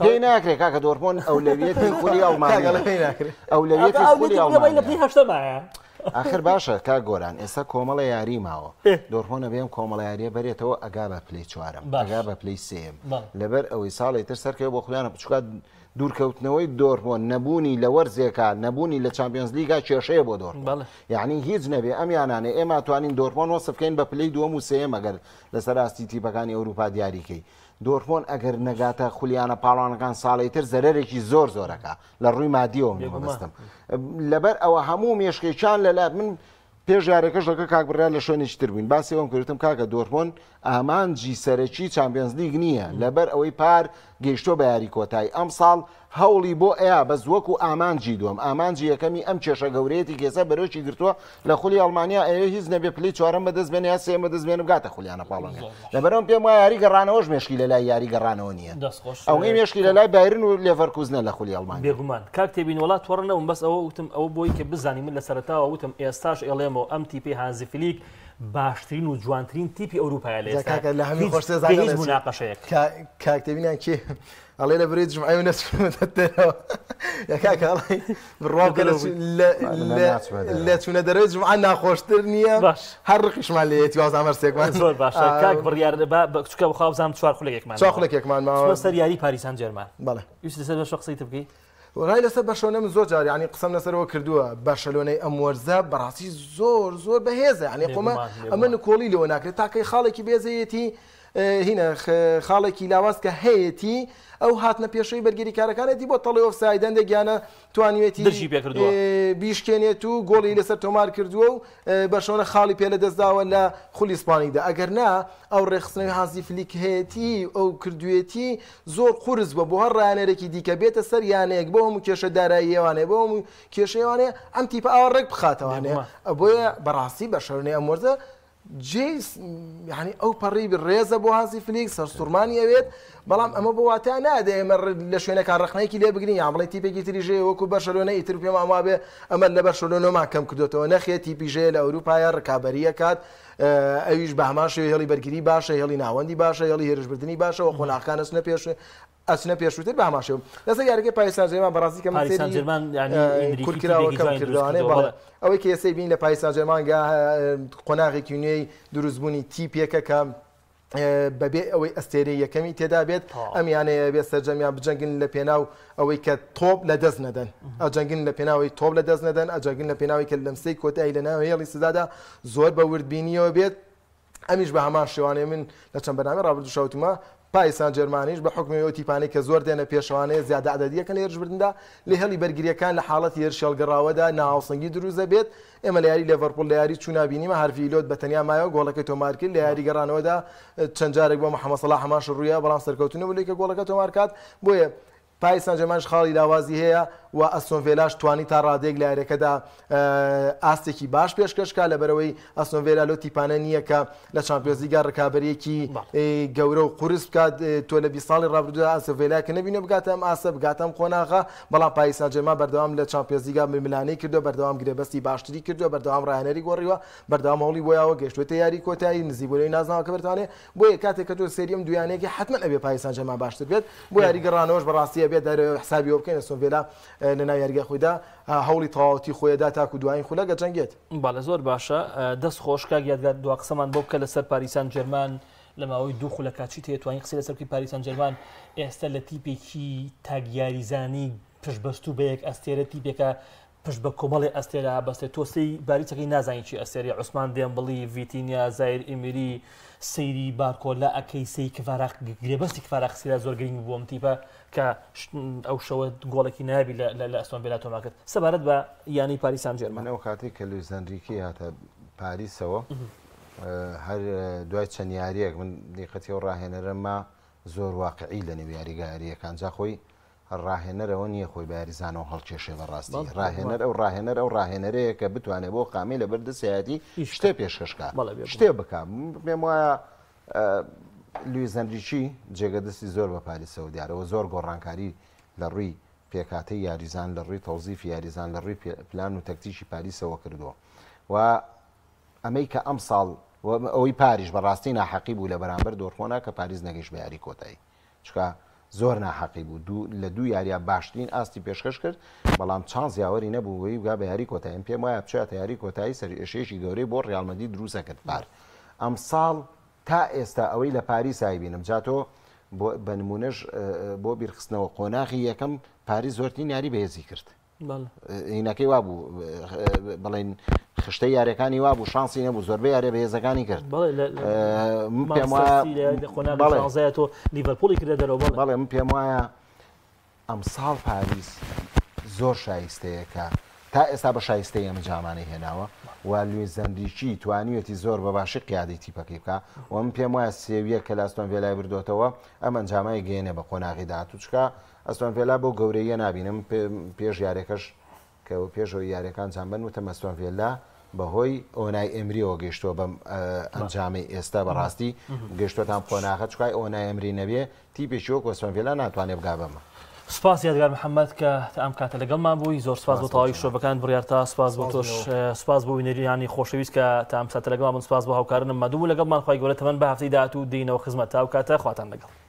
پێی ناکرێت کاکە دۆرمۆن ئەولەویەتی خولی ئەڵمانی ئەولەویەتی خولی ئەڵمانی لە پێی هەشتەمایە آخر باشە کا گۆران ئێستا کۆمەڵە یاری ماوە دۆرخۆنە بێم کۆمەڵە یاریە بەرێتەوە ئەگا بە پلەی چوارم ئەگا بە پلەی سێم لەبەر ئەوەی ساڵی تر سەرکەوە بۆ خۆیانە بچکات دوورکەوتنەوەی دۆرمۆن نەبوونی لە وەرزێکە نەبوونی لە چامپیۆنز لیگا کێشەیە بۆ دۆرمۆن یعنی هیچ نەبێ ئەمیانانێ ئێمە توانین دۆرمۆن وەسفکەین بە پلەی دووەم و سێم ئەگەر لەسەر ئاستی تیپەکانی ئەوروپا دیاریکەی دۆرمۆن ئەگەر نەگاتە خولیانە پاڵانەکان ساڵی تر زەرێکی زۆر زۆرەکە لە ڕووی مادیەوە مەبەستم لەبەر ئەوە هەموو مێشکێکیان لەلات من پێش یاریەکەش لەکە کاکبڕیان لە شوێنێکی تر بووین باسی ئەوم کردتم کاکە دۆرمۆن ئامانجی سەرەکی چامپیۆنز لیگ نییە لەبەر ئەوەی پار گەیشتۆ بە یاری کۆتایی ئەم ساڵ هەوڵی بۆ ئەیە بەس وەکو ئامانجی دووەم ئامانجی یەکەمی ئەم کێشە گەورەیەتی کێسە بەرەوکی گرتووە لە خولی ئەڵمانیا ئەوێ هیچ نەبێ پلەی چوارەم بەدەست بێنێ یا سێم بەدەست بێنم گاتە خولیانە پاڵەنگە لەبەرەوە پێم وایە یاری گەڕانەوەش مێشکی لە لای یاری گەڕانەوە نییە ئەوەی مێشکی لە لای بایرن و لێڤەرکوزنە لە خولی ئەڵمانیا بێگومان کاک تێبین وڵات تۆڕنەوەم بەس ئەوە وتم ئەوە بۆی کە بزانیم من لە سەرەتاوە وتم ئێستاش ئێڵێمەوە ئەم تیپی هانزی فلیک باشترین و جوانترین تیپی ئەوروپایە لە ئێستا لە هەمی خۆشتێ هیچ مناقەشەیەک کاکتێبینیان کێ ئەڵێ لە برێ جمعی و نەچونەوە یا کاکەڵی بڕواکە لە چوونە دەرەوەی جمعە ناخۆشتر نییە هەر ڕقیشمان لێتی وازامەرسێکمان زۆر باشە کاک بڕیار بچکە بخوا بزانم چوار خولێکێکمان ماوە سەر یاری پاریسان ژێرمان بەڵێ ویست لەسەر بەش قسەی بکەیت ڕای لەسەر بەشەوە زۆر جار ینی قسەم لەسەرەوە کردووە بەشەلۆنەی ئەم وەرزە بەڕاستی زۆر بەهێزە ینی قۆمە ئەمە نکۆڵی لەوە ناکرێت تاکەی خاڵێکی بێزەیەتی هینە خاڵێکی لاواز کە هەیەی ئەو هاتنە پێشەوەی بەرگری کارەکانێتی بۆ تەڵی ئۆفساید هەندێک گیانە توانیوێتی بیشکێنێت و گۆڵی لەسەر تۆمار کردووە و بەشەوە خاڵی پێ لە دەستداوە لە خولی ئیسپانیدا ئەگەر نا ئەو ڕێخستنەوەی هانزی فلیک هەیەی ئەو کردوێتی زۆر قورس بە بۆ هەر ڕایانەرێکی دیکە بێتە سەر یانەیەک بۆ هەموو کێشە داراییەوانێ بۆ هەموو کێشەیەوانێ ئەم تیپە ئاوەڕێک بخاتەوانێ بۆیە بەڕاستی بەشەرنەی ئەم وەرزە جیس یعنی ئەو پەڕی ڕێزە بۆ هانسی فلیک سەرسوورمانی ئەوێت بەڵام ئەمە بۆ واتە نادێ ئێمە لە شوێنەکان ڕخنەیەکی لێ بگرین یان بڵێ تیپێکی تریژێ وەکو بەرشەلۆنە ئیتر پێم ئەما بێ ئەمە لە بەرشەلۆنەمان کەم کردوتەوە نەخێت تیپیژەیە لە ئەوروپایە ڕکابەریە کات ئەویش بە هەمان شێوەیە هێڵی بەرگری باشە هێڵی ناوەندی باشە هێڵی هێرشبردننی باشە و خۆناغەکان ئەچنە پێشووتر بە هەماشێو لەسەر یاریگەی پاریسان ژێرمان بەڕاستی کە کورکراوەکەم کردوانێ بەڵێ ئەوەی کە ئێسەی بین لە پاریسان ژێرمان قۆناغێکی نوێی دروستبوونی تیپێکە کە بەبێ ئەوەی ئەستێرەی یەکەمی تێدا بێت ئەمیانەیە بێت سەرجەمیان بجەنگن لە پێناو ئەوەی کە تۆپ لە دەست نەدەن ئەجەنگن لە پێناوی تۆپ لە دەست نەدەن ئەجەنگن لە پێناوی کە لەمسەی کۆتایی لە ناو هێڵی سزادا زۆر بە وردبینیەوە بێت ئەمیش بە هەمان شێوانەیە من لە چەند بەنامە ڕابردوو شەوتمە پاریسان ژێرمانیش بە حکمی ئەو تیپانەی کە زۆر دێنە پێشەوانەیە زیادە عەدەدیەکە لە هێرشبردندا لە هێڵی بەرگریەکان لە حاڵەتی هێرشێڵگەڕاوەدا ناهاوسەنگی دروستە بێت ئێمە لە یاری لێڤەرپوڵ لە یاری چوونابینیمە هەرفی لۆت بە تەنیا مایەوە گۆڵەکەی تۆمار کرد لە یاری گەڕانەوەدا چەند جارێک بۆ محەممەد سەلاح هەماش ڕوویە بەڵام سەرکەوتنەوە لێکە گۆڵەکە تۆمار کات بۆیە پاریسان ژێرمانیش خاڵی لاوازی هەیە و ئەستۆن ڤیلاش توانی تا ڕادێک لە یاریەکەدا ئاستێکی باش پێشکەشکا لەبەرەوەی ئەستۆن ڤیلا لەو تیپانە نییە کە لە چامپیۆنز لیگا ڕکابەرێکی گەورە و قورس بکات تۆ لە 20 ساڵی ڕابردوودا ئەستۆن ڤیلا کە نەبینێ بگاتە ئەم ئاسە بگاتە ئەم قۆناغا بەڵام پاریسان ژێرمان بەردەوام لە چامپیۆنز لیگا ململانەی کردو بەردەوام گرێبەستی باشتری کردو بەردەوام ڕاهێنەری گۆڕیوە بەردەوام هەوڵی بۆیەوە گەشتوێتە یاری کۆتایی نزیبوونەوەی نازناوەکە بەرتوانێ بۆیە کاتێک کە تۆ سێریەم دویانەیەکی حتمما ئەبێ پاریسان ژێرمان باشتر بێت بۆ یاری گەڕانەوەش بەڕاستی ئەبێت حسابی ئەو بکەین ئەستۆن ڤیلا لە ناو یاریگای خۆیدا هەوڵی تەواوەتی خۆیدا تاکو دوایین خولەکە جەنگێت باڵە زۆر باشە دەست خۆشکە یادگار دو قسەمان بۆ بکە لەسەر پاریسان ژێرمان لە ماوەی دوو خولەکە چی تێتوانین قسەی لەسەرکی پاریسان ژێرمان ئێستا لە تیپێکی تاگیاریزانی پشتبەست و بە یەک ئەستێرە تیپێکە پشت بە کۆمەڵی ئەستێرا بەستێت تۆسی باریچەکەی نازانین چی ئەستێری عوسمان دێمبڵی ڤیتینیا زایر ئیمری سەیری بارکۆلا ئەکەی سەی کفارە گرێبەستی کفارە خسیرا زۆر گرنگ بووم تیپە کە ئەو شەوە گۆڵێکی نابی لە ئەستۆن ڤیلا تۆمار کرد سەبارەت بە یانی پاریسان ژێرمان ئەو کاتێک کە لویس ئەنریکی هاتە پاریسەوە هەر دوای چەند یاریەک من دیقەتی ئەو ڕاهێنەرەمە زۆر واقعی لە نێو یاریگاریەکان جا خۆی ڕاهێنەرەوە نییە خۆی بەیاریزانەوە هەڵکێشێ بەڕاستی ڕاهێنەر ئەو ڕاهێنەرەیە کە بتوانێت بۆ قامی لە بەردەسەتی شتێ پێشکەشکە شتێ بکە پێم وایە لویس ئەنریکی جێگەدەستی زۆر بە پاریسەوە دیارەوە زۆر گۆڕانکاری لە ڕووی پێکاتەی یاریزان لە ڕووی تەوزیفی یاریزان لە ڕووی پلان و تەکتیکی پاریسەوە کردووە و ئەمەی کە ئەم ساڵ ئەوەی پاریش بەڕاستی ناحەقی بوو لە بەرامبەر دۆرخۆنا کە پاریس نەگەیشت بە یاری کۆتایی چکە زۆر ناحەقی بوو لە دوو یاریە باشترین ئاستی پێشکەش کرد بەڵام چانس یاوەری نەبووی بگا بە یاری کۆتایی پێم وایە بچێتە یاری کۆتایی سەرئێشێکی گەورەی بۆ ڕیال مەدرید دروستە کرد پار ئەم ساڵ تا ئێستا ئەوەی لە پاریسای بینم جاتۆ بە نمونەش بۆ بیرخستنەوە قۆناغی یەکەم پاریس زۆرترین یاری بەهێزی کرد هینەکەی وا بوو بڵێن خشتەی یاریەکانی وا بوو شانسی نەبوو زۆربەی یارێ بەهێزەکانی کرد پێم وایە لیڤەرپوڵی کردە دەرەوە بەڵێ من پێم وایە ئەم ساڵ پاریس زۆر شایستەیەکە تا ئێستا بە شایستەی ئەمە جامانەی هێناوە و لویس ئەنریکی توانیوێتی زۆر بە باشی قیادەی تیپەکەی بکە و من پێم وایە سێویە کە لە ئەستۆن ڤیلای بردوتەوە ئەم ئەنجامای گەێنێ بە قۆناغی داهاتوو چکە ئەستۆن ڤیلا بۆ گەورەیە نبینم پێش یاریەکەش کە پێشەوەی یاریەکان جانبن وتە ئەستۆن ڤیلا بەهۆی ئۆنای ئەمریەوە گەیشتووە بەم ئەنجامی ئێستا بەڕاستی گەیشتوەتان قۆناغە چکای ئۆنای ئەمری نەبێ تیپێکی وەکو ئەستۆن ڤیلا ناتوانێت بگا بەمە سپاس یادگار محەممەد کە ئەم کاتە لەگەڵمان بووی زۆر سپاس بۆ تەواوی شۆڤەکان بڕیارتا سپاس بۆ تۆش سپاس بۆ وینەریانی خۆشەویست کە تا ئەم ساتە لەگەڵمان بوون سپاس بۆ هاوکارنم مەدوو لەگەڵمان خۆی گەورە تەمەن بە هەفتەی داهاتوو دێینەوە خزمەت تا ئەو کاتە خواتان لەگەڵ